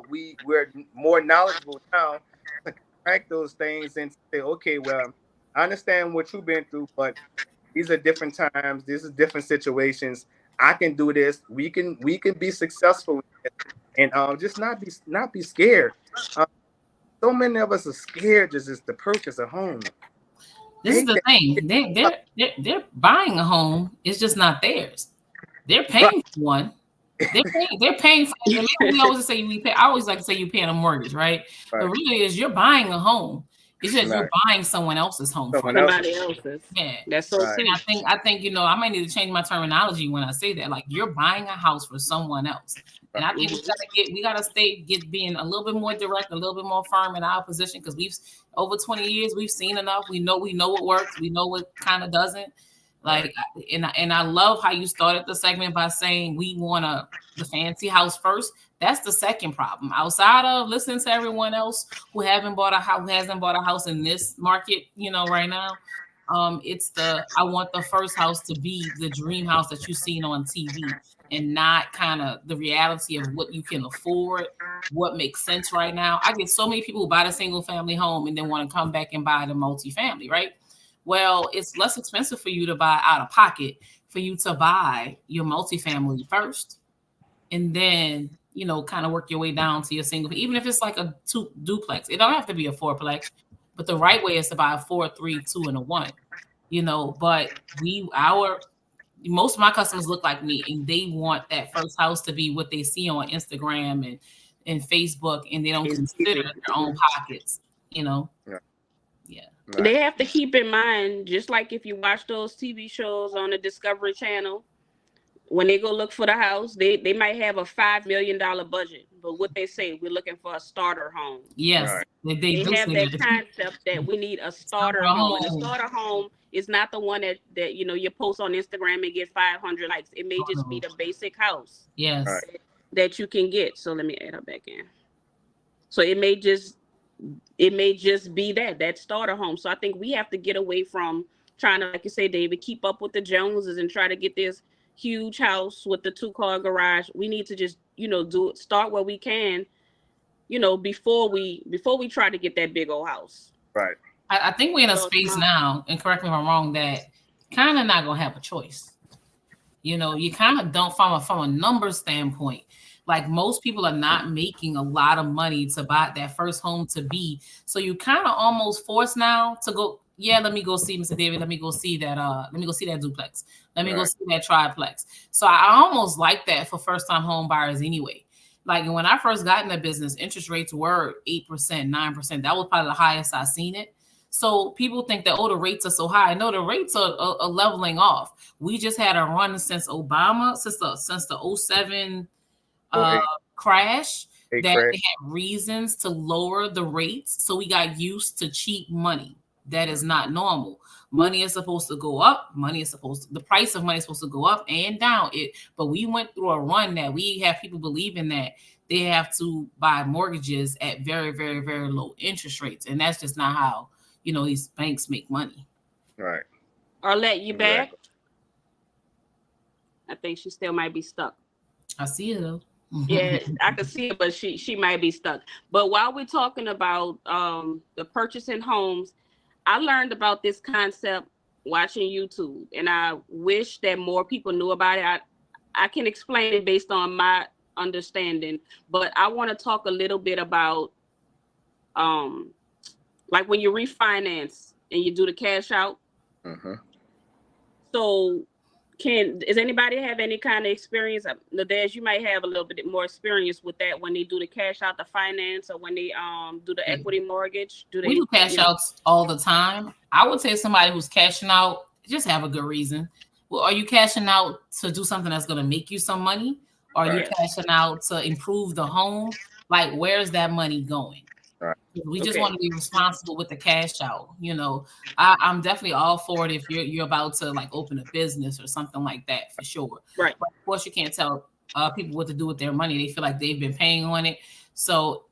we're more knowledgeable now to track those things and say, okay, well, I understand what you've been through, but these are different times. These are different situations. I can do this. We can be successful, and just not be scared. So many of us are scared just to purchase a home. This is the thing. They're buying a home. It's just not theirs. They're paying for one. They're paying for it. We always say we pay. I always like to say you paying a mortgage, right? But really is you're buying a home. It's just you're Right. buying someone else's home from. Someone else. Somebody else's. Yeah. That's so Right. true. And I think, you know, I might need to change my terminology when I say that. Like, you're buying a house for someone else. And I think we gotta being a little bit more direct, a little bit more firm in our position, because we've over 20 years, we've seen enough. We know what works, we know what kind of doesn't. Like, and I love how you started the segment by saying we want the fancy house first. That's the second problem. Outside of listening to everyone else who hasn't bought a house in this market, you know, right now. I want the first house to be the dream house that you've seen on TV, and not kind of the reality of what you can afford, what makes sense right now. I get so many people who buy the single family home and then want to come back and buy the multifamily, right? Well, it's less expensive for you to buy out of pocket, for you to buy your multifamily first, and then, you know, kind of work your way down to your single, even if it's like a duplex. It don't have to be a fourplex, but the right way is to buy a 4, 3, 2, and a 1. You know, but most of my customers look like me, and they want that first house to be what they see on Instagram and Facebook, and they don't consider their own pockets, you know. Yeah. Right. They have to keep in mind, just like if you watch those TV shows on the Discovery Channel, when they go look for the house, they might have a $5 million budget, but what they say, we're looking for a starter home. Yes, Right. They have that concept that we need a starter home. And a starter home is not the one that you know you post on Instagram and get 500 likes. It may just be the basic house. Yes. Right. That you can get. So let me add her back in. So it may just be that starter home. So I think we have to get away from trying to, like you say, David, keep up with the Joneses and try to get this huge house with the 2-car garage. We need to just, you know, start where we can, you know, before we try to get that big old house. Right. I think we're in a space now, and correct me if I'm wrong, that kind of not gonna have a choice. You know, you kind of don't from a number standpoint. Like, most people are not making a lot of money to buy that first home to be. So you kind of almost forced now to go, yeah, let me go see Mr. David. Let me go see that duplex. Let me go see that triplex. So I almost like that for first time home buyers anyway. Like, when I first got in the business, interest rates were 8%, 9%. That was probably the highest I've seen it. So people think that, oh, the rates are so high. No, the rates are leveling off. We just had a run since Obama, since the 07 crash, that they had reasons to lower the rates. So we got used to cheap money. That is not normal. Money is supposed to go up. The price of money is supposed to go up and down. But we went through a run that we have people believing that they have to buy mortgages at very, very, very low interest rates. And that's just not how, you know, these banks make money. Right. Arlette, you back? I think she still might be stuck. I see it though. Yeah, I can see it, but she might be stuck. But while we're talking about the purchasing homes, I learned about this concept watching YouTube, and I wish that more people knew about it. I can explain it based on my understanding, but I want to talk a little bit about like when you refinance and you do the cash out. So does anybody have any kind of experience? Nadej, you might have a little bit more experience with that when they do the cash out, the finance, or when they do the equity mortgage. We do cash outs all the time. I would say somebody who's cashing out, just have a good reason. Well, are you cashing out to do something that's going to make you some money? Or are you cashing out to improve the home? Like, where's that money going? We just want to be responsible with the cash out. You know, I'm definitely all for it if you're about to like open a business or something like that, for sure. Right. But of course, you can't tell people what to do with their money. They feel like they've been paying on it. So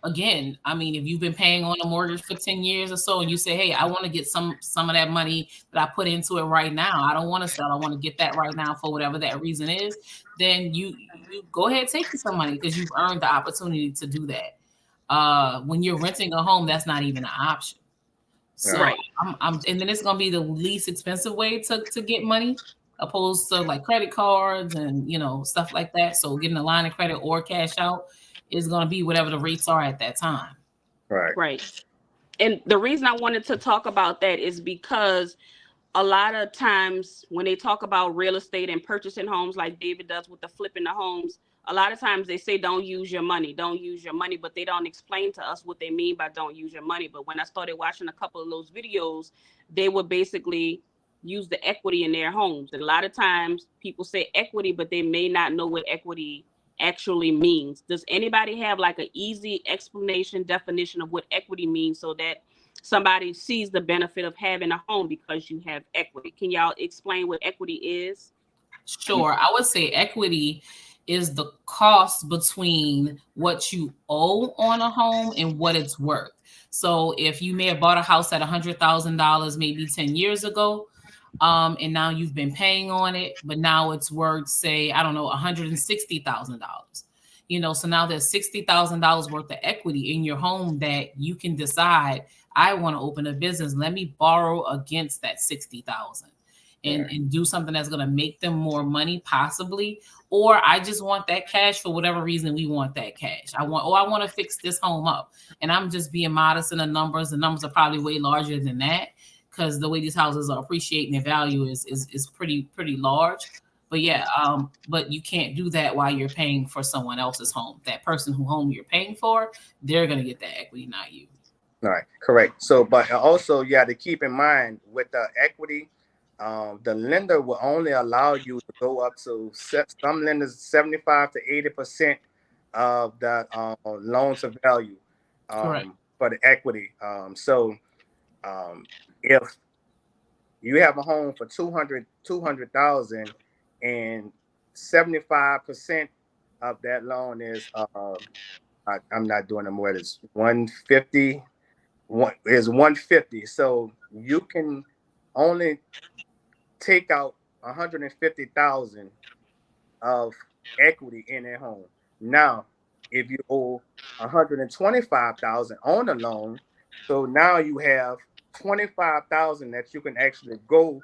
again, I mean, if you've been paying on a mortgage for 10 years or so, and you say, hey, I want to get some of that money that I put into it right now. I don't want to sell. I want to get that right now for whatever that reason is. Then you go ahead, take some money, because you've earned the opportunity to do that. When you're renting a home, that's not even an option. So and then it's going to be the least expensive way to get money, opposed to like credit cards and, you know, stuff like that. So getting a line of credit or cash out is going to be whatever the rates are at that time. Right. And the reason I wanted to talk about that is because a lot of times when they talk about real estate and purchasing homes, like David does with the flipping the homes, a lot of times they say don't use your money, but they don't explain to us what they mean by don't use your money. But when I started watching a couple of those videos, they would basically use the equity in their homes. And a lot of times people say equity, but they may not know what equity actually means. Does anybody have like an easy explanation, definition of what equity means so that somebody sees the benefit of having a home because you have equity? Can y'all explain what equity is? Sure. I would say equity is the cost between what you owe on a home and what it's worth. So if you may have bought a house at $100,000 maybe 10 years ago, and now you've been paying on it, but now it's worth, say, I don't know, $160,000. So now there's $60,000 worth of equity in your home that you can decide, I want to open a business. Let me borrow against that 60,000 and do something that's going to make them more money, possibly. Or I just want that cash for whatever reason we want that cash. I want to fix this home up. And I'm just being modest in the numbers. The numbers are probably way larger than that, because the way these houses are appreciating their value is pretty large. But yeah, but you can't do that while you're paying for someone else's home. That person who home you're paying for, they're gonna get that equity, not you. All right, correct. So, but also you have to keep in mind with the equity, the lender will only allow you to go up to some lenders 75 to 80% of the loan to value Correct. for the equity. So if you have a home for 200,000 and 75% of that loan is I'm not doing the more, it's 150 is 150. So you can only take out 150,000 of equity in their home. Now, if you owe 125,000 on the loan, so now you have 25,000 that you can actually go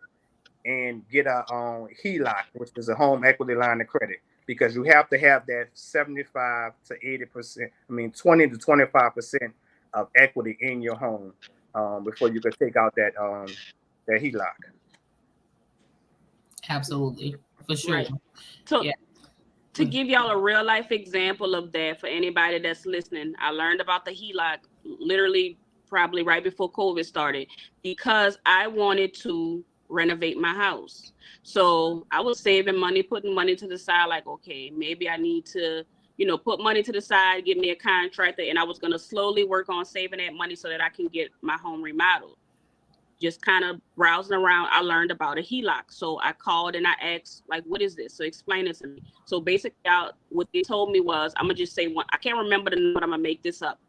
and get a HELOC, which is a home equity line of credit, because you have to have that 75 to 80%, 20 to 25% of equity in your home before you could take out that HELOC. Absolutely, for sure. Right. So Yeah. to give y'all a real life example of that for anybody that's listening, I learned about the HELOC literally probably right before COVID started because I wanted to renovate my house. So I was saving money, putting money to the side, like, okay, maybe I need to, put money to the side, give me a contractor, and I was going to slowly work on saving that money so that I can get my home remodeled. Just kind of browsing around, I learned about a HELOC. So I called and I asked, like, what is this? So explain it to me. So basically, what they told me was, I'm going to just say one, I can't remember the number, but I'm going to make this up.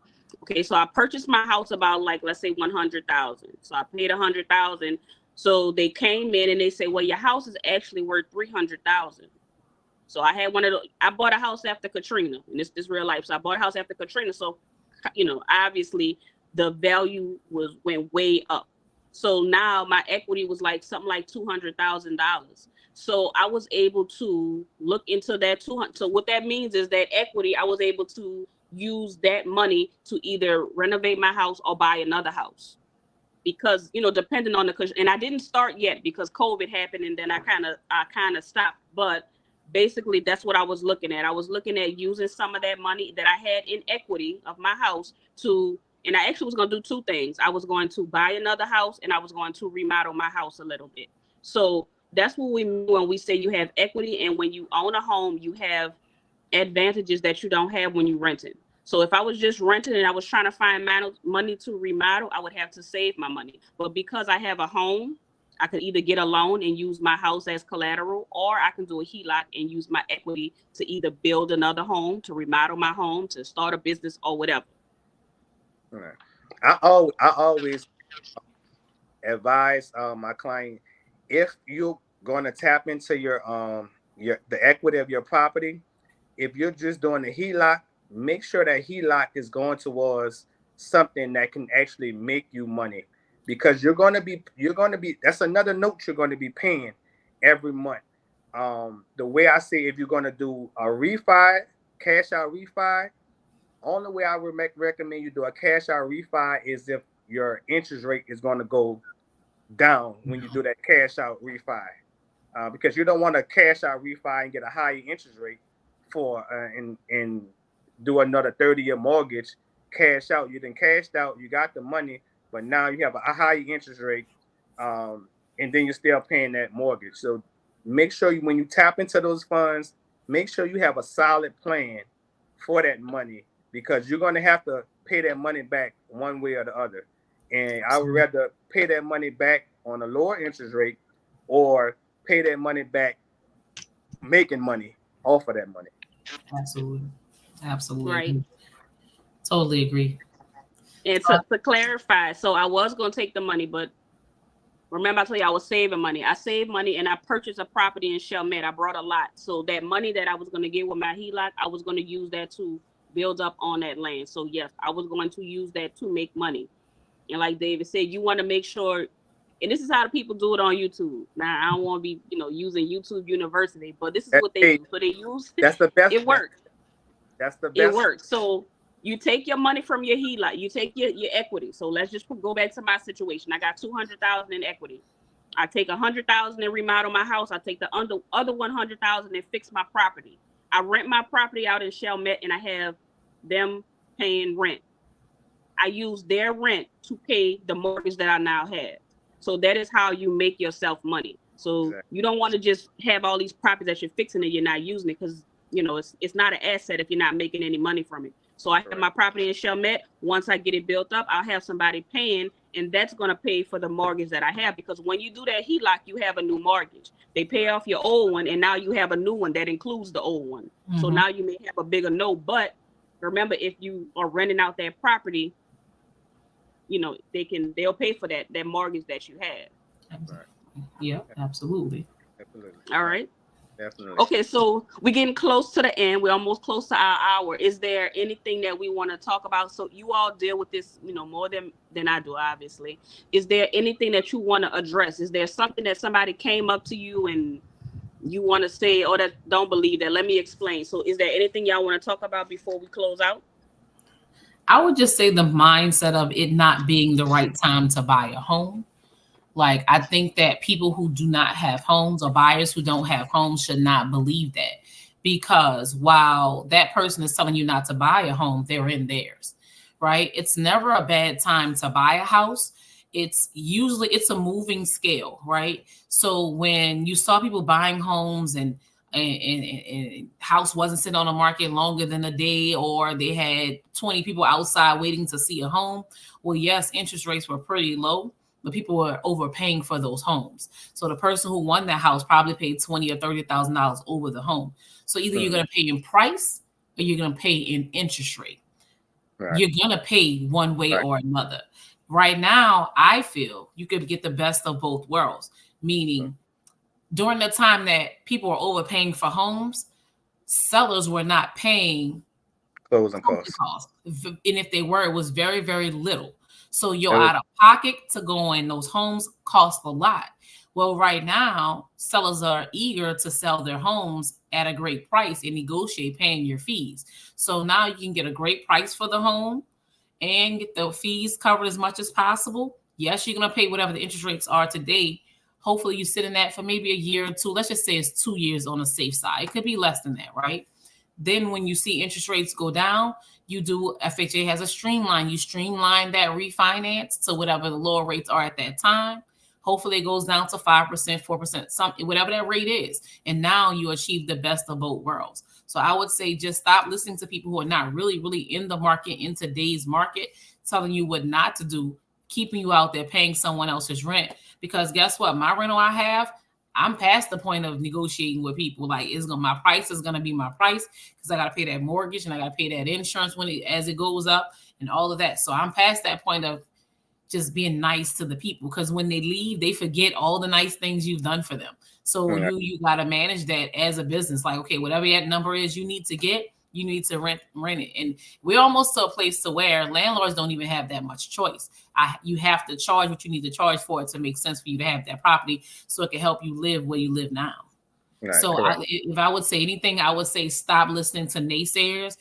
Okay, so I purchased my house about, like, let's say 100,000. So I paid 100,000. So they came in and they say, well, your house is actually worth 300,000. So I had I bought a house after Katrina, and this real life. So I bought a house after Katrina. So, obviously the value went way up. So now my equity was like something like $200,000. So I was able to look into that 200. So what that means is that equity, I was able to use that money to either renovate my house or buy another house. Because, depending on and I didn't start yet because COVID happened and then I kind of stopped. But basically that's what I was looking at. I was looking at using some of that money that I had in equity of my house and I actually was going to do two things. I was going to buy another house and I was going to remodel my house a little bit. So that's what we mean when we say you have equity, and when you own a home, you have advantages that you don't have when you rent it. So if I was just renting and I was trying to find money to remodel, I would have to save my money. But because I have a home, I could either get a loan and use my house as collateral, or I can do a HELOC and use my equity to either build another home, to remodel my home, to start a business, or whatever. All right. I always advise my client, if you're going to tap into the equity of your property, if you're just doing a HELOC, make sure that HELOC is going towards something that can actually make you money, because you're going to be that's another note you're going to be paying every month. The way I say, if you're going to do a refi, cash out refi, only way I would recommend you do a cash out refi is if your interest rate is going to go down when you do that cash out refi, because you don't want to cash out refi and get a higher interest rate for and do another 30-year mortgage, cash out. You then cashed out, you got the money, but now you have a higher interest rate, and then you're still paying that mortgage. So make sure when you tap into those funds, make sure you have a solid plan for that money, because you're going to have to pay that money back one way or the other. And I would rather pay that money back on a lower interest rate, or pay that money back making money off of that money. Absolutely. Right. Totally agree. And to clarify, so I was going to take the money, but remember I told you I was saving money. I saved money and I purchased a property in Chalmette. I brought a lot. So that money that I was going to get with my HELOC, I was going to use that to build up on that land. So yes, I was going to use that to make money. And like David said, you want to make sure, and this is how the people do it on YouTube. Now, I don't want to be, using YouTube University, but this is what they do. So they use, that's the best. It works. That's the best. It works. So you take your money from your HELOC, you take your equity. So let's just go back to my situation. I got $200,000 in equity. I take $100,000 and remodel my house. I take the other $100,000 and fix my property. I rent my property out in Chalmette and I have them paying rent. I use their rent to pay the mortgage that I now have. So that is how you make yourself money. So you don't want to just have all these properties that you're fixing and you're not using it, because it's not an asset if you're not making any money from it. So I have my property in Chalmette. Once I get it built up, I'll have somebody paying, and that's going to pay for the mortgage that I have. Because when you do that HELOC, you have a new mortgage. They pay off your old one, and now you have a new one that includes the old one. Mm-hmm. So now you may have a bigger note. But remember, if you are renting out that property, they'll pay for that mortgage that you have. Right. Yeah, absolutely. All right. Definitely. Okay, so we're getting close to the end. We're almost close to our hour. Is there anything that we want to talk about? So you all deal with this, more than I do, obviously. Is there anything that you want to address? Is there something that somebody came up to you and you want to say, oh, that don't believe that? Let me explain. So is there anything y'all want to talk about before we close out? I would just say the mindset of it not being the right time to buy a home. Like, I think that people who do not have homes, or buyers who don't have homes, should not believe that, because while that person is telling you not to buy a home, they're in theirs, right? It's never a bad time to buy a house. It's a moving scale, right? So when you saw people buying homes and house wasn't sitting on the market longer than a day, or they had 20 people outside waiting to see a home, well, yes, interest rates were pretty low, but people were overpaying for those homes. So the person who won that house probably paid $20,000 or $30,000 over the home. So either you're going to pay in price or you're going to pay in interest rate. Right. You're going to pay one way or another. Right now, I feel you could get the best of both worlds, meaning during the time that people were overpaying for homes, sellers were not paying closing costs. And if they were, it was very, very little. So your out of pocket to go in those homes cost a lot. Well, right now, sellers are eager to sell their homes at a great price and negotiate paying your fees. So now you can get a great price for the home and get the fees covered as much as possible. Yes, you're going to pay whatever the interest rates are today. Hopefully you sit in that for maybe a year or two. Let's just say it's 2 years on the safe side. It could be less than that, right? Then when you see interest rates go down, FHA has a streamline. You streamline that refinance to whatever the lower rates are at that time. Hopefully it goes down to 5%, 4%, something, whatever that rate is. And now you achieve the best of both worlds. So I would say just stop listening to people who are not really, really in the market, in today's market, telling you what not to do, keeping you out there paying someone else's rent. Because guess what? My rental I have, I'm past the point of negotiating with people. Like, my price is gonna be my price, because I gotta pay that mortgage and I gotta pay that insurance as it goes up and all of that. So I'm past that point of just being nice to the people, because when they leave, they forget all the nice things you've done for them. So you gotta manage that as a business. Like, okay, whatever that number is you need to get, you need to rent it. And we're almost to a place to where landlords don't even have that much choice. You have to charge what you need to charge for it to make sense for you to have that property, so it can help you live where you live now. Right, so if I would say anything, I would say stop listening to naysayers.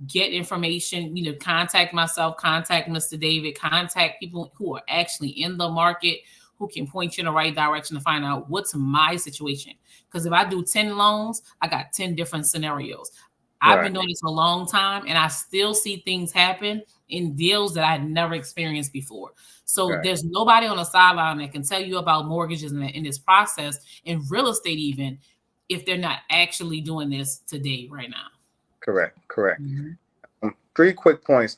Get information, contact myself, contact Mr. David, contact people who are actually in the market, who can point you in the right direction to find out what's my situation. Because if I do 10 loans, I got 10 different scenarios. I've been doing this for a long time, and I still see things happen in deals that I had never experienced before. So there's nobody on the sideline that can tell you about mortgages in this process, in real estate even, if they're not actually doing this today, right now. Correct. 3 quick points.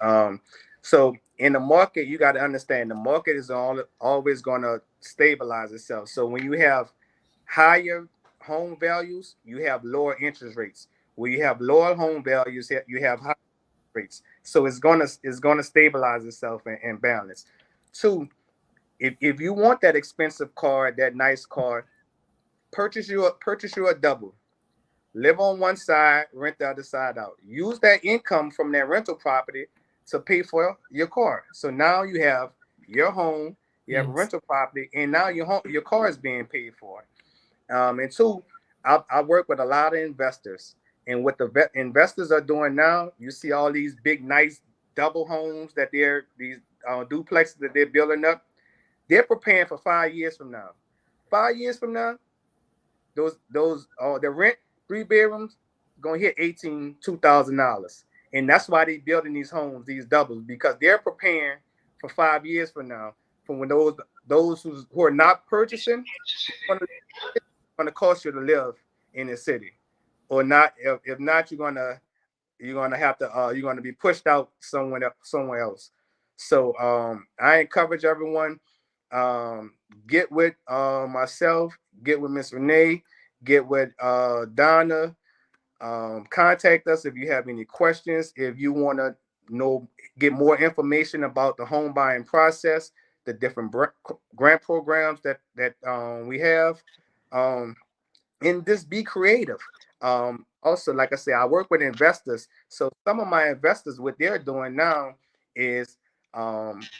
So in the market, you got to understand the market is always going to stabilize itself. So when you have higher home values, you have lower interest rates. When you have lower home values, you have higher rates. So it's gonna stabilize itself and balance. 2, if you want that expensive car, that nice car, purchase you a double. Live on one side, rent the other side out. Use that income from that rental property to pay for your car. So now you have your home, you have a rental property, and now your car is being paid for. And 2, I work with a lot of investors, and what the investors are doing now, you see all these big, nice double homes that these duplexes that they're building up. They're preparing for 5 years from now. 5 years from now, those the rent 3 bedrooms gonna hit $2,000, and that's why they building these homes, these doubles, because they're preparing for 5 years from now. From when those who are not purchasing, it's gonna cost you to live in the city, or not. If not, you're gonna have to you're gonna be pushed out somewhere else. So I encourage everyone, get with myself, get with Miss Renee, get with Donna. Contact us if you have any questions. If you want to get more information about the home buying process, the different grant programs that we have. And just be creative. Also, like I said, I work with investors. So some of my investors, what they're doing now is,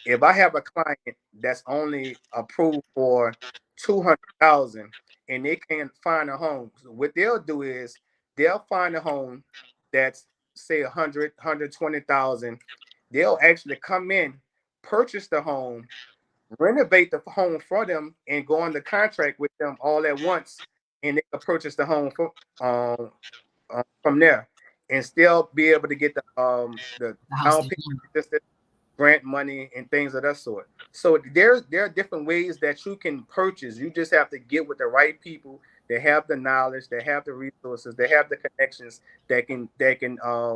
if I have a client that's only approved for 200,000 and they can't find a home, so what they'll do is they'll find a home that's say 120,000. They'll actually come in, purchase the home, renovate the home for them, and go under contract with them all at once, and they can purchase the home from there, and still be able to get the The house down they payment want. assistance, grant money, and things of that sort. So there are different ways that you can purchase. You just have to get with the right people. They have the knowledge, they have the resources, they have the connections that can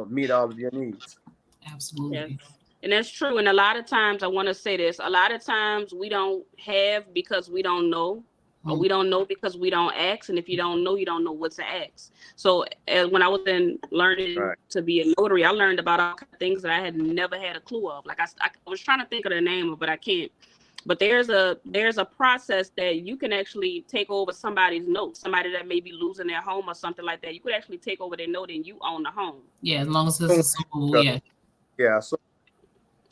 meet all of your needs. Yes. Absolutely. And that's true. And a lot of times, I want to say this, a lot of times we don't have because we don't know, or Mm. we don't know because we don't ask. And if you don't know, you don't know what to ask. So when I was in learning Right. to be a notary, I learned about all kinds of things that I had never had a clue of. Like I was trying to think of the name of it, but I can't. But there's a process that you can actually take over somebody's note, somebody that may be losing their home or something like that. You could actually take over their note and you own the home. Yeah, as long as it's assumable, yeah. Yeah. So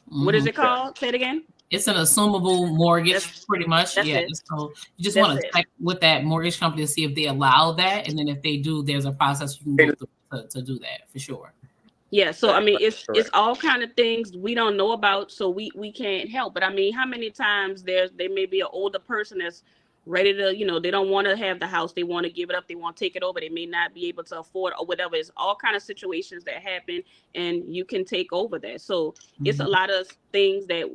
What is Hmm. it called? Say it again. It's an assumable mortgage, That's pretty much. that's Yeah. it. So you just That's want to it. check with that mortgage company to see if they allow that, and then if they do, there's a process you can go through to do that for sure. Yeah, so I mean it's correct. all kind of things we don't know about, so we can't help. But I mean, how many times there may be an older person that's ready to, they don't want to have the house, they want to give it up, they want to take it over, they may not be able to afford or whatever. It's all kind of situations that happen, and you can take over that. So it's a Mhm. lot of things that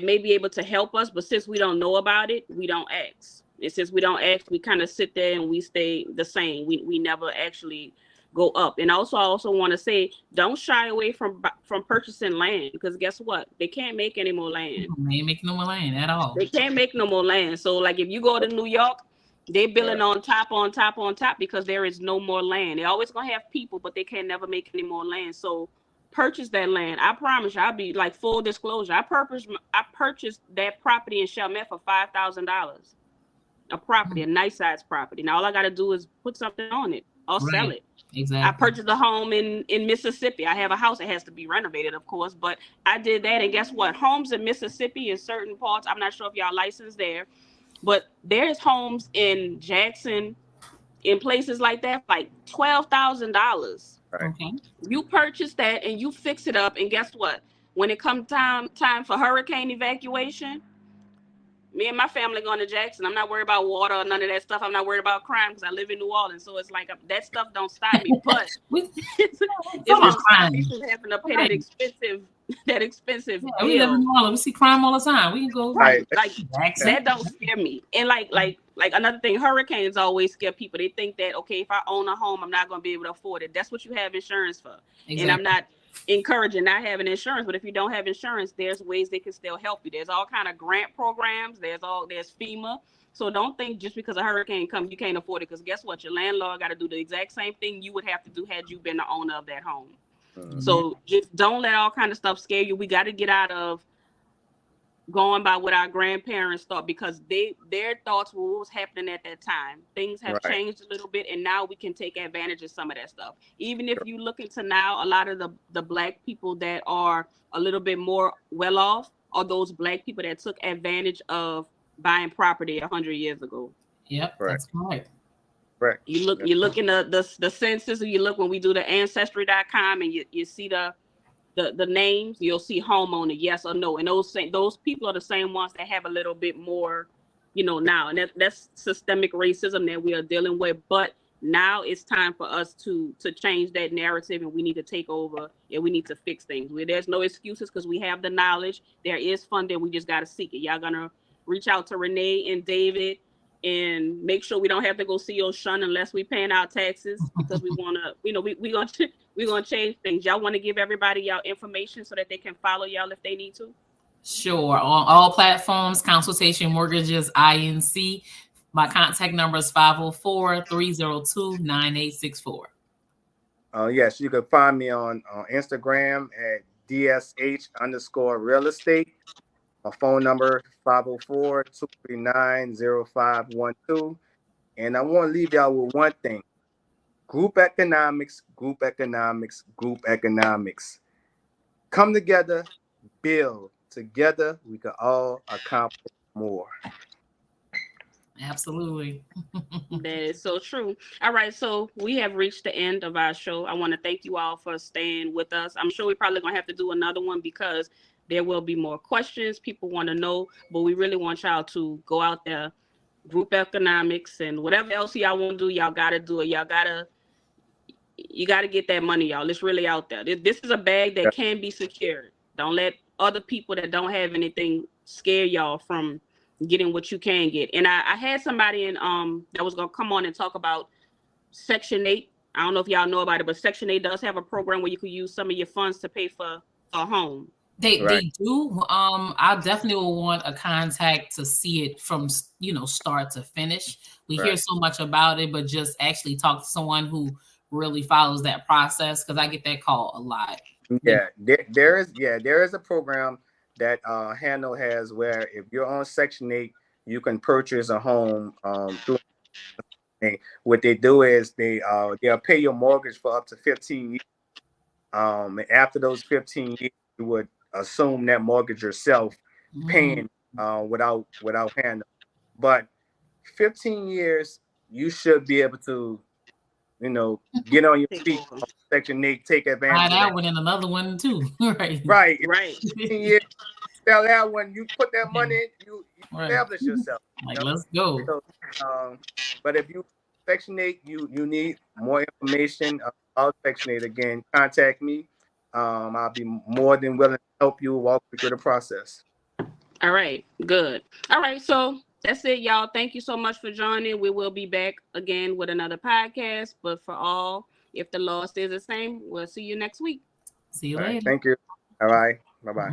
may be able to help us, but since we don't know about it, we don't ask. And since we don't ask, we kind of sit there and we stay the same. We never actually go up. And also, I also want to say, don't shy away from purchasing land, because guess what? They can't make any more land. They ain't making no more land at all. They can't make no more land. So, like, if you go to New York, they building Right. on top, on top, on top, because there is no more land. They're always gonna have people, but they can never make any more land. So purchase that land. I promise you, I'll be like full disclosure. I purchased that property in Chalmette for $5,000. A property, a nice size property. Now all I gotta do is put something on it or sell Right. it. I Exactly. purchased a home in Mississippi. I have a house that has to be renovated, of course, but I did that. And guess what? Homes in Mississippi in certain parts, I'm not sure if y'all licensed there, but there's homes in Jackson, in places like that, like $12,000. Right. Okay. You purchase that and you fix it up, and guess what? When it comes time for hurricane evacuation, Me and my family going to Jackson. I'm not worried about water or none of that stuff. I'm not worried about crime because I live in New Orleans. So it's like that stuff don't stop me. But We it's come on, gonna stop me crime. from having to pay Right. that expensive Yeah, we live in bill. New Orleans. We see crime all the time. We can go Right. Like Jackson. that don't scare me. And like another thing, hurricanes always scare people. They think that okay, if I own a home, I'm not gonna be able to afford it. That's what you have insurance for. Exactly. And I'm not encouraging not having insurance, but if you don't have insurance, there's ways they can still help you. There's all kind of grant programs. There's FEMA. So don't think just because a hurricane comes, you can't afford it. Because guess what? Your landlord got to do the exact same thing you would have to do had you been the owner of that home. Mm-hmm. So just don't let all kind of stuff scare you. We got to get out of going by what our grandparents thought, because their thoughts were what was happening at that time. Things have changed a little bit, and now we can take advantage of some of that stuff. Even if you look into now, a lot of the black people that are a little bit more well off are those black people that took advantage of buying property 100 years ago. Yep, that's right. Right. You look in the census, and you look when we do the ancestry.com, and you see the names, you'll see homeowner, yes or no. And those people are the same ones that have a little bit more, now. And that's systemic racism that we are dealing with. But now it's time for us to change that narrative, and we need to take over, and we need to fix things. There's no excuses because we have the knowledge. There is funding. We just got to seek it. Y'all gonna reach out to Renee and David and make sure we don't have to go see your son unless we paying our taxes, because we want to, we're going to change things. Y'all want to give everybody y'all information so that they can follow y'all if they need to? Sure. On all platforms, Consultation Mortgages, INC. My contact number is 504-302-9864. Yes, you can find me on Instagram at DSH_real estate. My phone number 504-239-0512. And I want to leave y'all with one thing. Group economics, group economics, group economics. Come together, build. Together, we can all accomplish more. Absolutely. That is so true. All right, so we have reached the end of our show. I want to thank you all for staying with us. I'm sure we're probably going to have to do another one because there will be more questions people want to know, but we really want y'all to go out there, group economics, and whatever else y'all want to do, y'all got to do it. You got to get that money, y'all. It's really out there. This is a bag that can be secured. Don't let other people that don't have anything scare y'all from getting what you can get. And I had somebody in that was going to come on and talk about Section 8. I don't know if y'all know about it, but Section 8 does have a program where you could use some of your funds to pay for a home. They do. I definitely will want a contact to see it from start to finish. We hear so much about it, but just actually talk to someone who really follows that process, because I get that call a lot. Yeah, there is a program that Handle has where if you're on Section 8, you can purchase a home through. What they do is they'll pay your mortgage for up to 15 years. And after those 15 years, you would assume that mortgage yourself, paying without Handle. But 15 years, you should be able to, get on your feet on Section 8, take advantage of that one and another one too. Right. 15 years. Sell that one, you put that money in, you establish yourself. Let's go. So, but if you Section 8, you need more information about Section 8. Again, contact me. I'll be more than willing to help you walk through the process. All right, good. All right, so that's it, y'all. Thank you so much for joining. We will be back again with another podcast. But for all, if the law stays the same, we'll see you next week. See you later. Thank you. All right. Bye-bye.